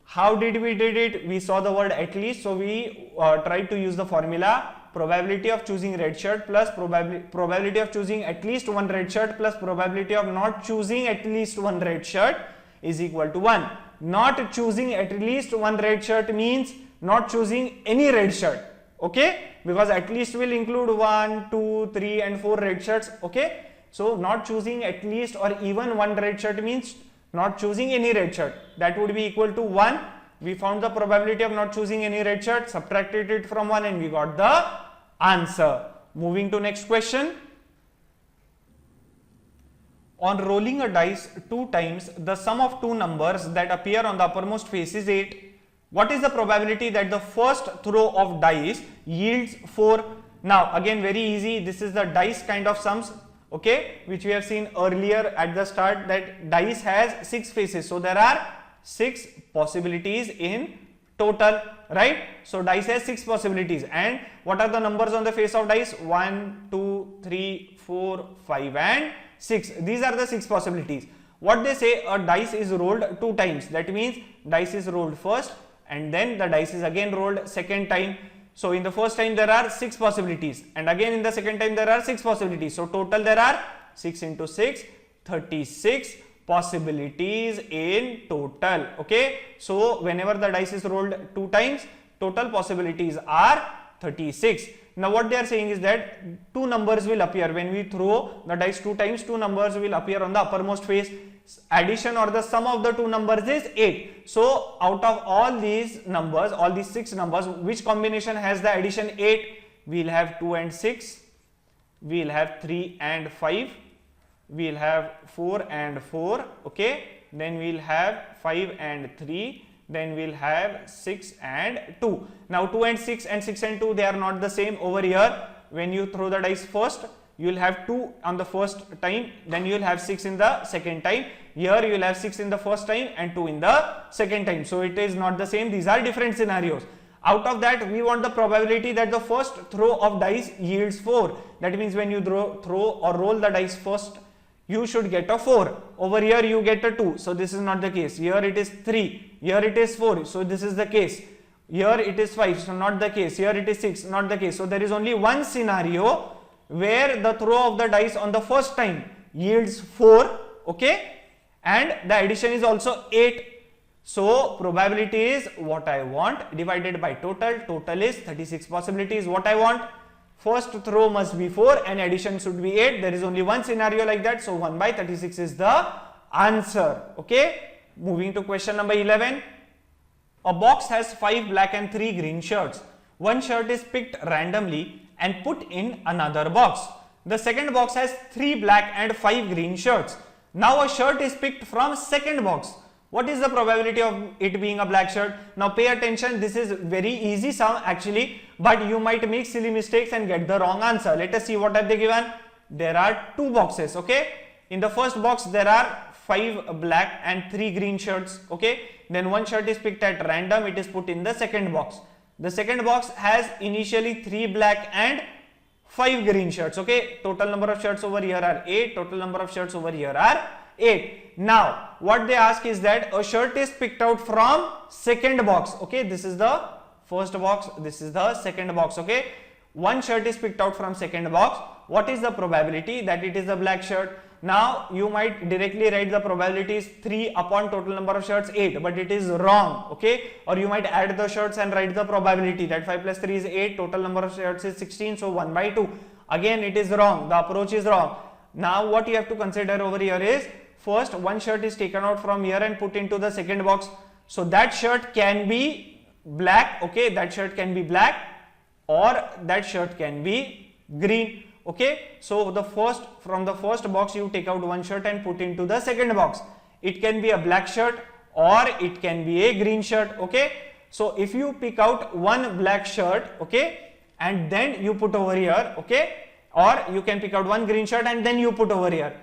How did we did it? We saw the word at least, so we tried to use the formula probability of choosing red shirt plus probability of choosing at least one red shirt plus probability of not choosing at least one red shirt is equal to 1. Not choosing at least one red shirt means not choosing any red shirt. Okay, because at least will include 1, 2, 3 and 4 red shirts. Okay, so not choosing at least or even one red shirt means not choosing any red shirt. That would be equal to 1. We found the probability of not choosing any red shirt, subtracted it from 1 and we got the answer. Moving to next question. On rolling a dice 2 times, the sum of 2 numbers that appear on the uppermost face is 8. What is the probability that the first throw of dice yields 4? Now again very easy, this is the dice kind of sums, okay, which we have seen earlier at the start, that dice has 6 faces, so there are 6 possibilities in total, right? So dice has 6 possibilities, and what are the numbers on the face of dice? 1, 2, 3, 4, 5 and 6. These are the 6 possibilities. What they say, a dice is rolled 2 times, that means dice is rolled first and then the dice is again rolled second time. So in the first time there are 6 possibilities and again in the second time there are 6 possibilities. So total there are 6 into 6, 36 possibilities in total. Okay, so whenever the dice is rolled 2 times, total possibilities are 36. Now what they are saying is that 2 numbers will appear when we throw the dice 2 times. 2 numbers will appear on the uppermost face. Addition or the sum of the 2 numbers is 8. So out of all these numbers, all these 6 numbers, which combination has the addition 8? We'll have 2 and 6, we'll have 3 and 5, we'll have 4 and 4, okay, then we'll have 5 and 3, then we'll have 6 and 2. Now 2 and 6 and 6 and 2, they are not the same. Over here, when you throw the dice first, you will have 2 on the first time, then you will have 6 in the second time. Here you will have 6 in the first time and 2 in the second time. So it is not the same. These are different scenarios. Out of that, we want the probability that the first throw of dice yields 4. That means when you throw or roll the dice first, you should get a 4. Over here you get a 2. So this is not the case. Here it is 3. Here it is 4. So this is the case. Here it is 5. So not the case. Here it is 6. Not the case. So there is only one scenario where the throw of the dice on the first time yields 4. Okay. And the addition is also 8. So probability is what I want divided by total. Total is 36 possibilities. What I want. First throw must be 4 and addition should be 8. There is only one scenario like that. So 1 by 36 is the answer. Okay. Moving to question number 11. A box has 5 black and 3 green shirts. One shirt is picked randomly and put in another box. The second box has 3 black and 5 green shirts. Now a shirt is picked from second box. What is the probability of it being a black shirt? Now pay attention, this is very easy sum actually, but you might make silly mistakes and get the wrong answer. Let us see what are they given. There are 2 boxes, okay. In the first box there are 5 black and 3 green shirts, okay. Then one shirt is picked at random, it is put in the second box. The second box has initially 3 black and 5 green shirts, okay. Total number of shirts over here are 8, total number of shirts over here are 8. Now what they ask is that a shirt is picked out from second box, okay. This is the first box, this is the second box, okay. One shirt is picked out from second box. What is the probability that it is a black shirt? Now you might directly write the probability is 3 upon total number of shirts 8, but it is wrong, okay. Or you might add the shirts and write the probability that 5 plus 3 is 8, total number of shirts is 16, so 1 by 2. Again it is wrong, the approach is wrong. Now what you have to consider over here is, first one shirt is taken out from here and put into the second box. So that shirt can be black, okay, that shirt can be black, or that shirt can be green, okay. So from the first box you take out one shirt and put into the second box. It can be a black shirt or it can be a green shirt, okay. So if you pick out one black shirt, okay, and then you put over here, okay, or you can pick out one green shirt and then you put over here,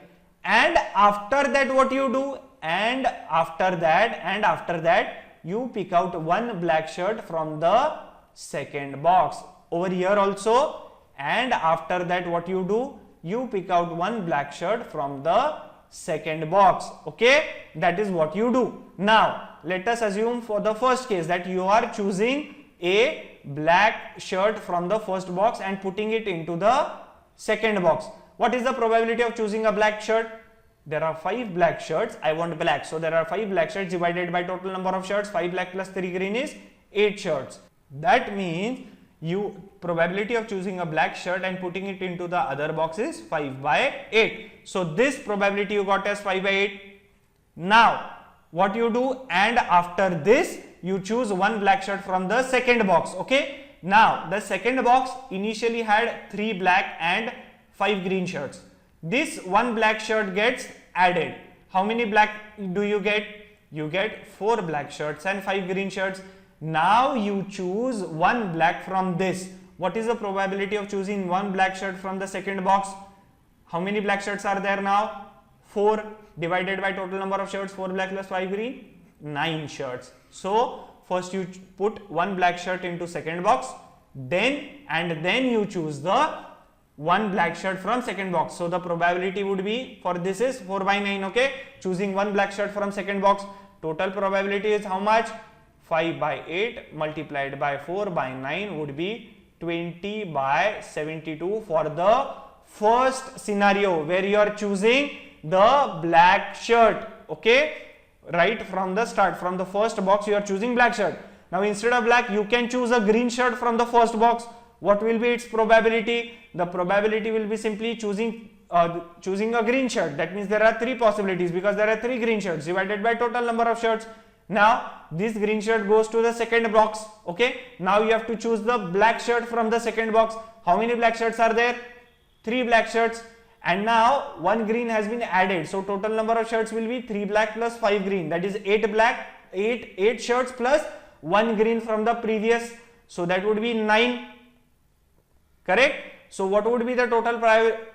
and after that what you do, and after that you pick out one black shirt from the second box over here also, and after that what you do, you pick out one black shirt from the second box, okay. That is what you do. Now let us assume for the first case that you are choosing a black shirt from the first box and putting it into the second box. What is the probability of choosing a black shirt? There are 5 black shirts, I want black, so there are 5 black shirts divided by total number of shirts. 5 black plus 3 green is 8 shirts. That means probability of choosing a black shirt and putting it into the other box is 5 by 8. So this probability you got as 5 by 8. Now what you do, and after this you choose one black shirt from the second box, okay. Now the second box initially had 3 black and 5 green shirts. This one black shirt gets added. How many black do you get? You get 4 black shirts and 5 green shirts. Now you choose one black from this. What is the probability of choosing one black shirt from the second box? How many black shirts are there now? 4 divided by total number of shirts, 4 black plus 5 green, 9 shirts. So first you put one black shirt into second box, then you choose the one black shirt from second box. So the probability would be for this is 4 by 9, okay. Choosing one black shirt from second box, total probability is how much? 5 by 8 multiplied by 4 by 9 would be 20 by 72 for the first scenario where you are choosing the black shirt. Okay, right from the start, from the first box you are choosing black shirt. Now instead of black you can choose a green shirt from the first box. What will be its probability? The probability will be simply choosing a green shirt. That means there are 3 possibilities because there are 3 green shirts divided by total number of shirts. Now this green shirt goes to the second box. Okay, now you have to choose the black shirt from the second box. How many black shirts are there? 3 black shirts, and now 1 green has been added, so total number of shirts will be 3 black plus 5 green, that is 8 shirts plus 1 green from the previous, so that would be 9. Correct? So what would be the total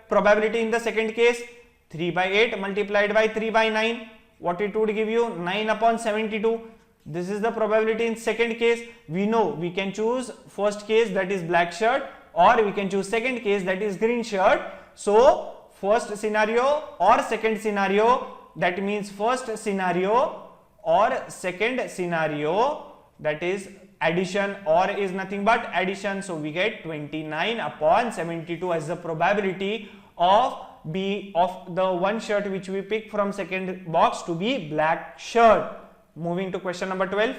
probability in the second case? 3 by 8 multiplied by 3 by 9. What it would give you? 9 upon 72. This is the probability in second case. We know we can choose first case, that is black shirt, or we can choose second case, that is green shirt. So first scenario or second scenario, that means first scenario or second scenario, that is addition, or is nothing but addition. So we get 29 upon 72 as the probability of the one shirt which we pick from second box to be black shirt. Moving to question number 12.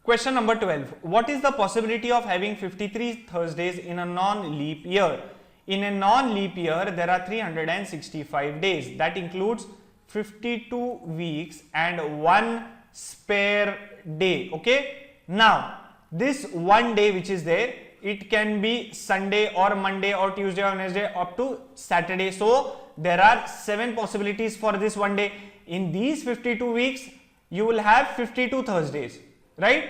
Question number 12. What is the possibility of having 53 Thursdays in a non-leap year? In a non-leap year, there are 365 days. That includes 52 weeks and 1 spare day. Okay. Now, this one day which is there, it can be Sunday or Monday or Tuesday or Wednesday up to Saturday. So there are 7 possibilities for this one day. In these 52 weeks, you will have 52 Thursdays, right?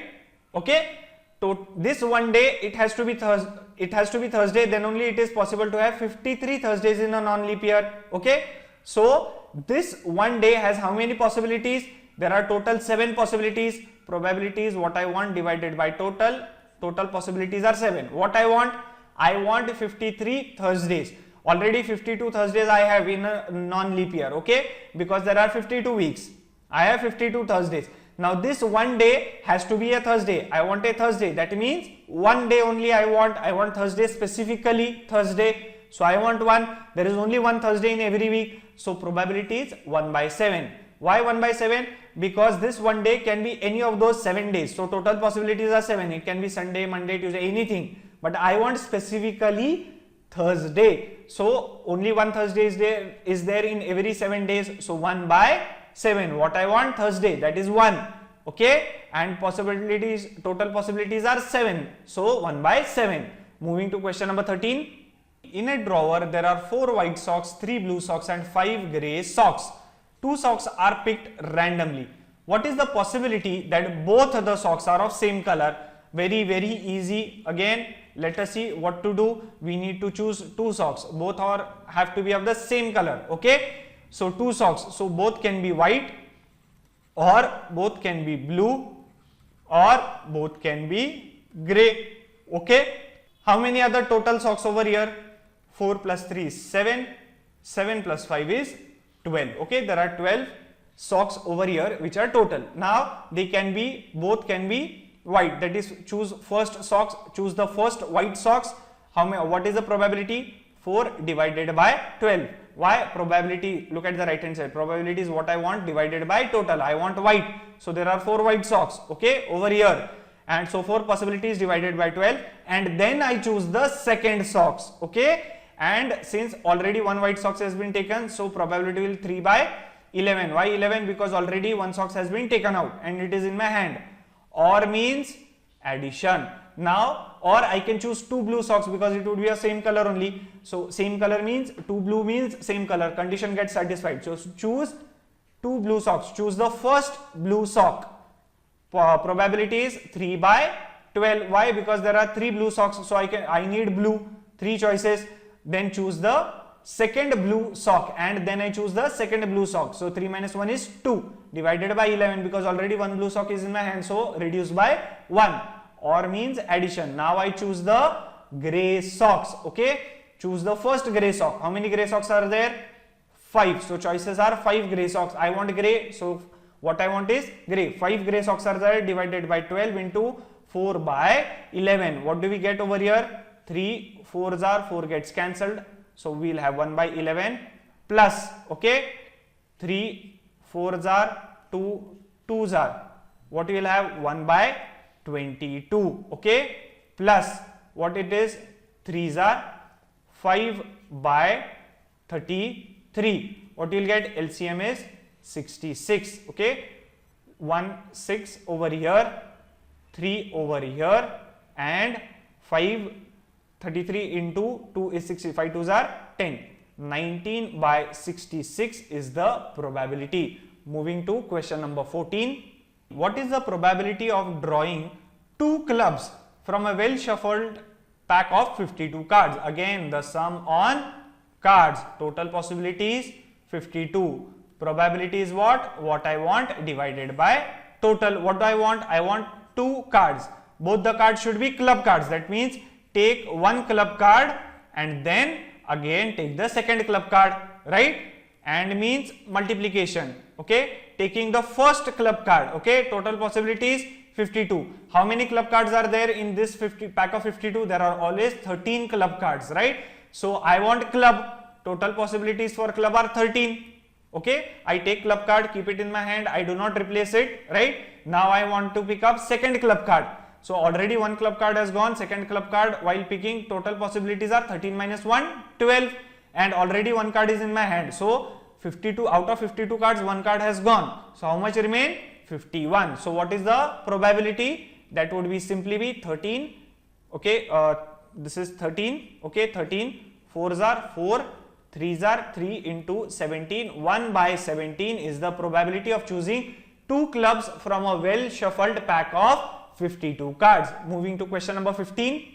Okay. So this one day, it has to be Thursday, then only it is possible to have 53 Thursdays in a non-leap year. Okay. So this one day has how many possibilities? There are total 7 possibilities. Probability is what I want divided by total. Total possibilities are 7. What I want 53 Thursdays. Already 52 Thursdays I have in a non-leap year. Okay, because there are 52 weeks. I have 52 Thursdays. Now this one day has to be a Thursday. I want a Thursday. That means one day only I want Thursday, specifically Thursday. So I want one. There is only one Thursday in every week. So probability is 1 by 7. Why 1 by 7? Because this one day can be any of those 7 days. So total possibilities are 7. It can be Sunday, Monday, Tuesday, anything. But I want specifically Thursday. So only one Thursday is there in every 7 days. So 1 by 7. What I want? Thursday. That is 1. Okay. And possibilities, total possibilities are 7. So 1 by 7. Moving to question number 13. In a drawer, there are 4 white socks, 3 blue socks and 5 grey socks. 2 socks are picked randomly. What is the possibility that both the socks are of same color? Very easy. Again, let us see what to do. We need to choose 2 socks. Both have to be of the same color. Okay. So 2 socks. So both can be white, or both can be blue, or both can be grey. Okay. How many other total socks over here? 4 plus 3 is 7. 7 plus 5 is 12. Okay, there are 12 socks over here which are total. Now they can be, both can be white. That is, choose first socks, choose the first white socks. What is the probability? 4 divided by 12. Why? Probability, look at the right hand side. Probability is what I want divided by total. I want white. So there are 4 white socks, okay, over here. And so 4 possibilities divided by 12. And then I choose the second socks, okay. And since already 1 white socks has been taken, so probability will 3 by 11. Why 11? Because already 1 socks has been taken out and it is in my hand. Or means addition. Now, or I can choose 2 blue socks because it would be a same color only. So same color means 2 blue means same color. Condition gets satisfied. So choose 2 blue socks. Choose the first blue sock. Probability is 3 by 12. Why? Because there are 3 blue socks. So I need blue. 3 choices. Then choose the second blue sock and then I choose the second blue sock. So 3 minus 1 is 2 divided by 11 because already 1 blue sock is in my hand. So reduce by 1, or means addition. Now I choose the grey socks. Okay. Choose the first grey sock. How many grey socks are there? 5. So choices are 5 grey socks. I want grey. So what I want is grey. 5 grey socks are there, divided by 12 into 4 by 11. What do we get over here? 3 4s are 4 gets cancelled, so we'll have 1 by 11 plus, okay, 3 4s are 2 2s are, what we will have 1 by 22, okay, plus what it is 3s are 5 by 33, what you will get LCM is 66, okay, 1 6 over here, 3 over here, and 5 33 into 2 is 65, 2s are 10, 19 by 66 is the probability. Moving to question number 14. What is the probability of drawing 2 clubs from a well shuffled pack of 52 cards? Again, the sum on cards. Total possibilities 52. Probability is what? What I want divided by total. What do I want? I want 2 cards. Both the cards should be club cards. That means take one club card and then again take the second club card, right? And means multiplication, okay, taking the first club card, okay, total possibilities 52. How many club cards are there in this pack of 52? There are always 13 club cards, right? So I want club, total possibilities for club are 13, okay. I take club card, keep it in my hand, I do not replace it, right? Now I want to pick up second club card. So already one club card has gone, second club card while picking, total possibilities are 13 minus 1, 12, and already one card is in my hand. So 52 out of 52 cards, one card has gone. So how much remain? 51. So what is the probability? That would be simply be 13, okay, this is 13, okay, 13, 4s are 4, 3s are 3 into 17, 1 by 17 is the probability of choosing 2 clubs from a well shuffled pack of 52 cards. Moving to question number 15.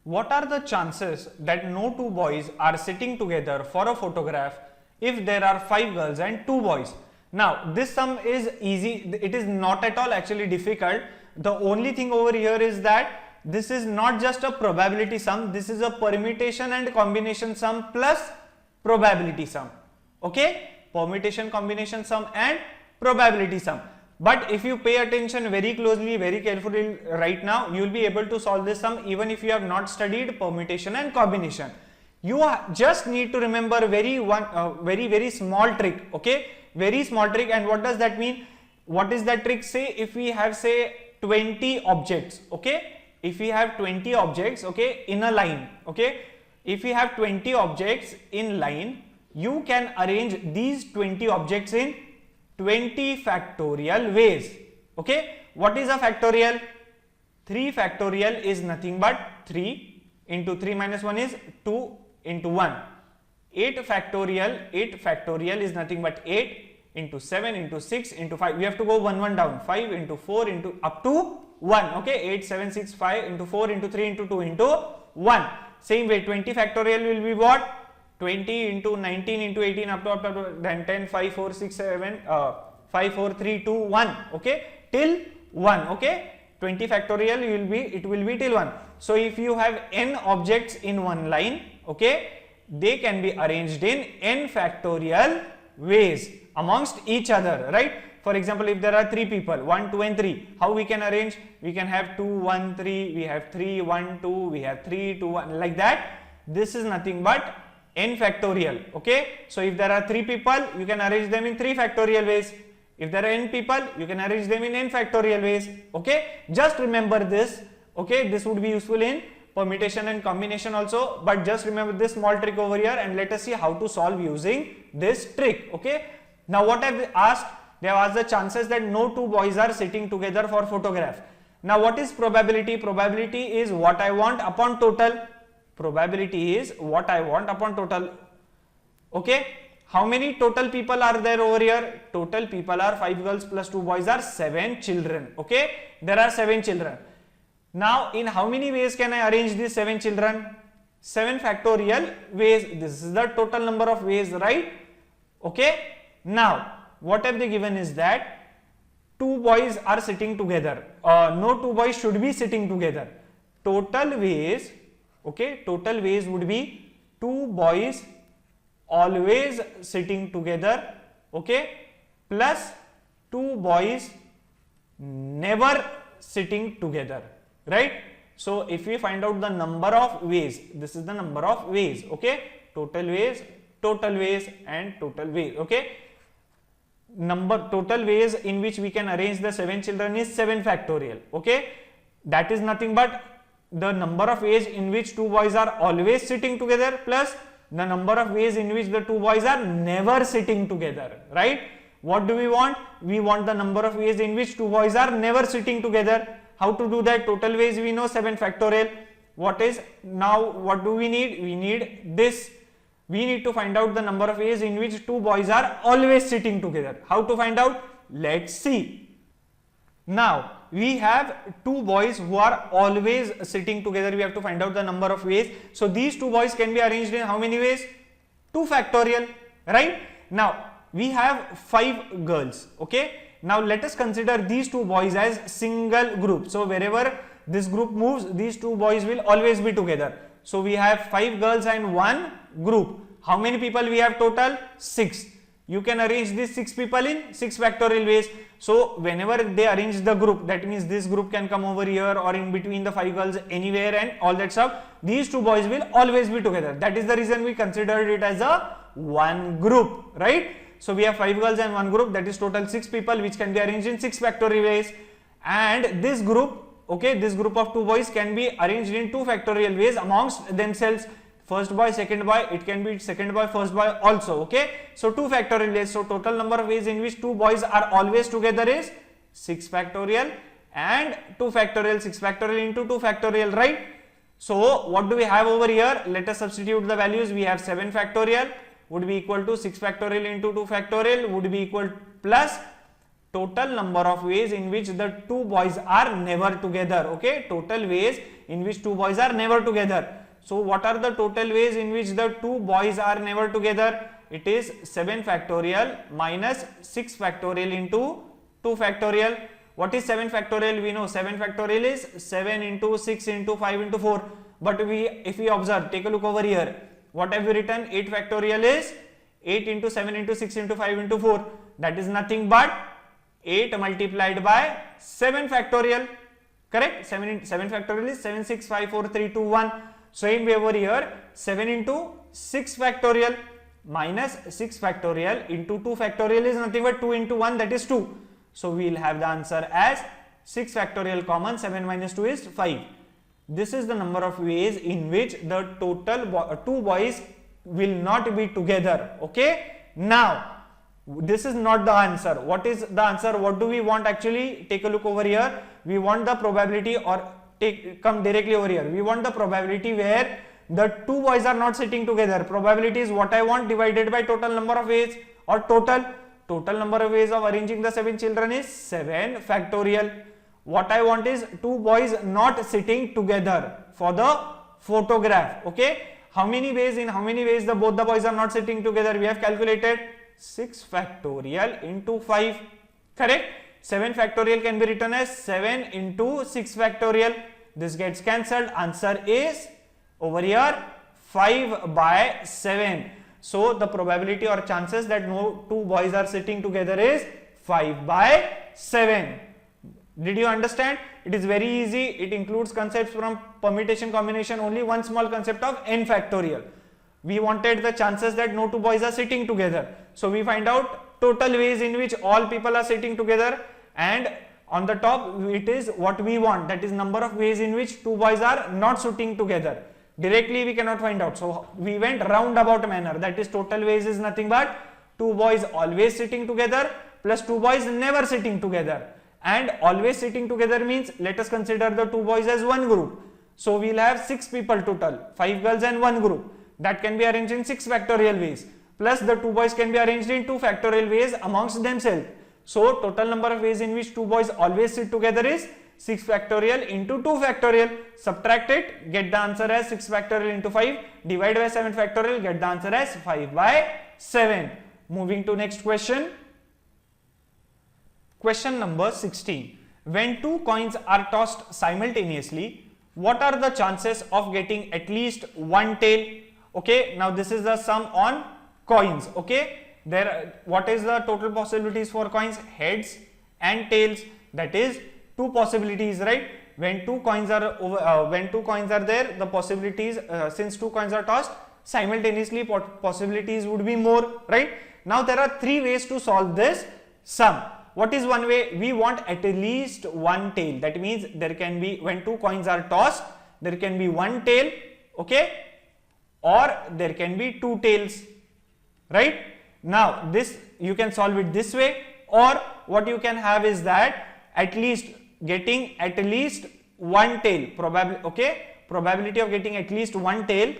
What are the chances that no 2 boys are sitting together for a photograph if there are 5 girls and 2 boys? Now this sum is easy, it is not at all actually difficult. The only thing over here is that this is not just a probability sum, this is a permutation and combination sum plus probability sum, okay, permutation, combination sum and probability sum. But if you pay attention very closely, very carefully right now, you will be able to solve this sum even if you have not studied permutation and combination. You just need to remember very small trick, okay, very small trick. And what does that mean? What is that trick? Say if we have say 20 objects, okay, if we have 20 objects, okay, in a line, okay, if we have 20 objects in line, you can arrange these 20 objects in 20 factorial ways, okay. What is a factorial? 3 factorial is nothing but 3 into 3 minus 1 is 2 into 1. 8 factorial is nothing but 8 into 7 into 6 into 5. We have to go 1 down. 5 into 4 into up to 1, okay. 8 7 6 5 into 4 into 3 into 2 into 1. Same way 20 factorial will be what? 20 into 19 into 18 up to then 10 5 4 6 7 5 4 3 2 1, okay, till 1, okay. 20 factorial it will be till 1. So if you have n objects in one line, okay, they can be arranged in n factorial ways amongst each other, right? For example, if there are 3 people, 1 2 and 3, how we can arrange? We can have 2 1 3, we have 3 1 2, we have 3 2 1, like that. This is nothing but n factorial, okay. So if there are 3 people, you can arrange them in 3 factorial ways. If there are n people, you can arrange them in n factorial ways, okay. Just remember this, okay. This would be useful in permutation and combination also, but just remember this small trick over here and let us see how to solve using this trick, okay. Now what have they asked? They have asked the chances that no 2 boys are sitting together for photograph. Now what is probability? Probability is what I want upon total. Probability is what I want upon total, okay. How many total people are there over here? Total people are 5 girls plus 2 boys are 7 children, okay. There are 7 children. Now in how many ways can I arrange these 7 children? 7 factorial ways. This is the total number of ways, right? Okay. Now what have they given is that 2 boys are sitting together. No 2 boys should be sitting together. Total ways, okay, total ways would be 2 boys always sitting together, okay, plus 2 boys never sitting together, right? So if we find out the number of ways, this is the number of ways, okay, total ways, and total ways, okay. Total ways in which we can arrange the 7 children is 7 factorial, okay. That is nothing but the number of ways in which 2 boys are always sitting together plus the number of ways in which the 2 boys are never sitting together, right? What do we want? We want the number of ways in which 2 boys are never sitting together. How to do that? Total ways we know 7 factorial. What do we need? We need this. We need to find out the number of ways in which 2 boys are always sitting together. How to find out? Let's see. Now we have 2 boys who are always sitting together. We have to find out the number of ways. So these 2 boys can be arranged in how many ways? 2 factorial, right? Now we have 5 girls, okay. Now let us consider these 2 boys as single group. So wherever this group moves, these 2 boys will always be together. So we have 5 girls and 1 group. How many people we have total? 6. You can arrange these 6 people in 6 factorial ways. So whenever they arrange the group, that means this group can come over here or in between the 5 girls anywhere and all that stuff. These 2 boys will always be together. That is the reason we considered it as a one group, right? So we have 5 girls and 1 group, that is total 6 people which can be arranged in 6 factorial ways. And this group, okay, this group of 2 boys can be arranged in 2 factorial ways amongst themselves. First boy, second boy, it can be second boy, first boy also, okay. So 2 factorial ways. So total number of ways in which 2 boys are always together is 6 factorial and 2 factorial, 6 factorial into 2 factorial, right? So what do we have over here? Let us substitute the values. We have 7 factorial would be equal to 6 factorial into 2 factorial would be equal plus total number of ways in which the 2 boys are never together, okay. Total ways in which 2 boys are never together. So what are the total ways in which the 2 boys are never together? It is 7 factorial minus 6 factorial into 2 factorial. What is 7 factorial? We know 7 factorial is 7 into 6 into 5 into 4. But if we observe, take a look over here. What have we written? 8 factorial is 8 into 7 into 6 into 5 into 4. That is nothing but 8 multiplied by 7 factorial. Correct? 7 factorial is 7, 6, 5, 4, 3, 2, 1. Same way over here, 7 into 6 factorial minus 6 factorial into 2 factorial is nothing but 2 into 1, that is 2. So we will have the answer as 6 factorial common, 7 minus 2 is 5. This is the number of ways in which the total 2 boys will not be together, okay. Now this is not the answer. What is the answer? What do we want actually? Take a look over here. We want the probability, or come directly over here. We want the probability where the 2 boys are not sitting together. Probability is what I want divided by total number of ways, or total number of ways of arranging the 7 children is 7 factorial. What I want is 2 boys not sitting together for the photograph, okay. How many ways? In how many ways both the boys are not sitting together? We have calculated 6 factorial into 5, correct. 7 factorial can be written as 7 into 6 factorial. This gets cancelled. Answer is over here 5 by 7. So the probability or chances that no 2 boys are sitting together is 5 by 7. Did you understand? It is very easy. It includes concepts from permutation, combination, only one small concept of n factorial. We wanted the chances that no 2 boys are sitting together. So we find out total ways in which all people are sitting together, and on the top it is what we want, that is number of ways in which 2 boys are not sitting together. Directly we cannot find out. So we went roundabout manner, that is total ways is nothing but 2 boys always sitting together plus 2 boys never sitting together. And always sitting together means, let us consider the 2 boys as one group. So we will have 6 people total, 5 girls and 1 group. That can be arranged in 6 factorial ways. Plus the 2 boys can be arranged in 2 factorial ways amongst themselves. So total number of ways in which 2 boys always sit together is 6 factorial into 2 factorial. Subtract it, get the answer as 6 factorial into 5. Divide by 7 factorial, get the answer as 5 by 7. Moving to next question. Question number 16. When 2 coins are tossed simultaneously, what are the chances of getting at least one tail? Okay, now this is the sum on coins. Okay, what is the total possibilities for coins? Heads and tails, that is 2 possibilities, right? when two coins are there, the possibilities, since two coins are tossed simultaneously, possibilities would be more, right? Now there are three ways to solve this sum. What is one way? We want at least one tail. That means there can be, when two coins are tossed, there can be one tail, okay, or there can be two tails, right? Now this you can solve it this way, or what you can have is that at least getting at least one tail, probability of getting at least one tail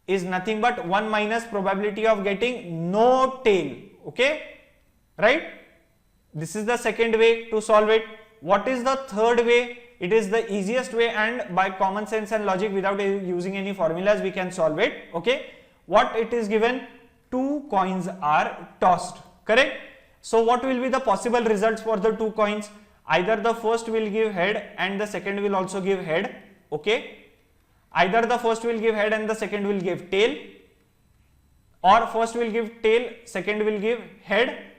is nothing but 1 minus probability of getting no tail, okay, right? This is the second way to solve it. What is the third way? It is the easiest way, and by common sense and logic, without using any formulas, we can solve it, okay? What it is given? Two coins are tossed, correct? So what will be the possible results for the two coins? Either the first will give head and the second will also give head, okay? Either the first will give head and the second will give tail, or first will give tail, second will give head,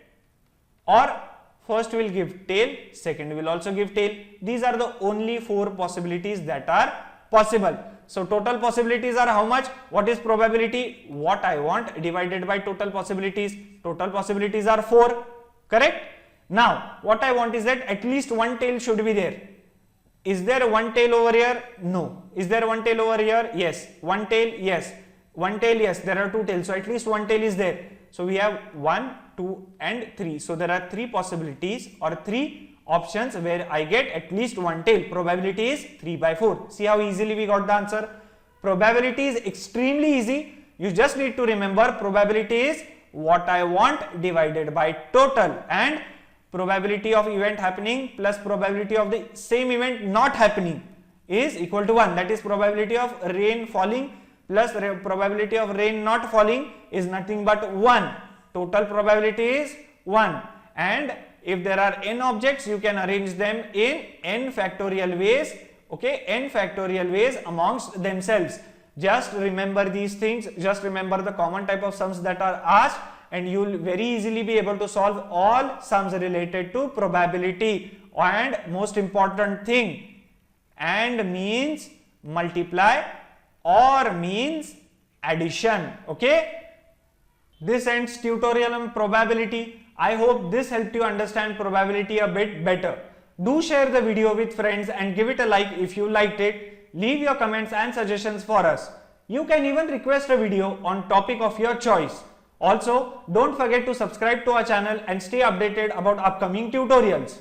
or first will give tail, second will also give tail. These are the only four possibilities that are possible. So total possibilities are how much? What is probability? What I want divided by total possibilities. Total possibilities are 4, correct? Now what I want is that at least one tail should be there. Is there one tail over here? No. Is there one tail over here? Yes. One tail? Yes. One tail? Yes. There are two tails. So at least one tail is there. So we have 1, 2 and 3. So there are three possibilities or three options where I get at least one tail. Probability is 3 by 4. See how easily we got the answer? Probability is extremely easy. You just need to remember probability is what I want divided by total, and probability of event happening plus probability of the same event not happening is equal to 1. That is probability of rain falling plus probability of rain not falling is nothing but 1. Total probability is 1. And if there are n objects, you can arrange them in n factorial ways, okay, n factorial ways amongst themselves. Just remember these things, just remember the common type of sums that are asked, and you will very easily be able to solve all sums related to probability. And most important thing, and means multiply or means addition, okay. This ends tutorial on probability. I hope this helped you understand probability a bit better. Do share the video with friends and give it a like if you liked it. Leave your comments and suggestions for us. You can even request a video on topic of your choice. Also, don't forget to subscribe to our channel and stay updated about upcoming tutorials.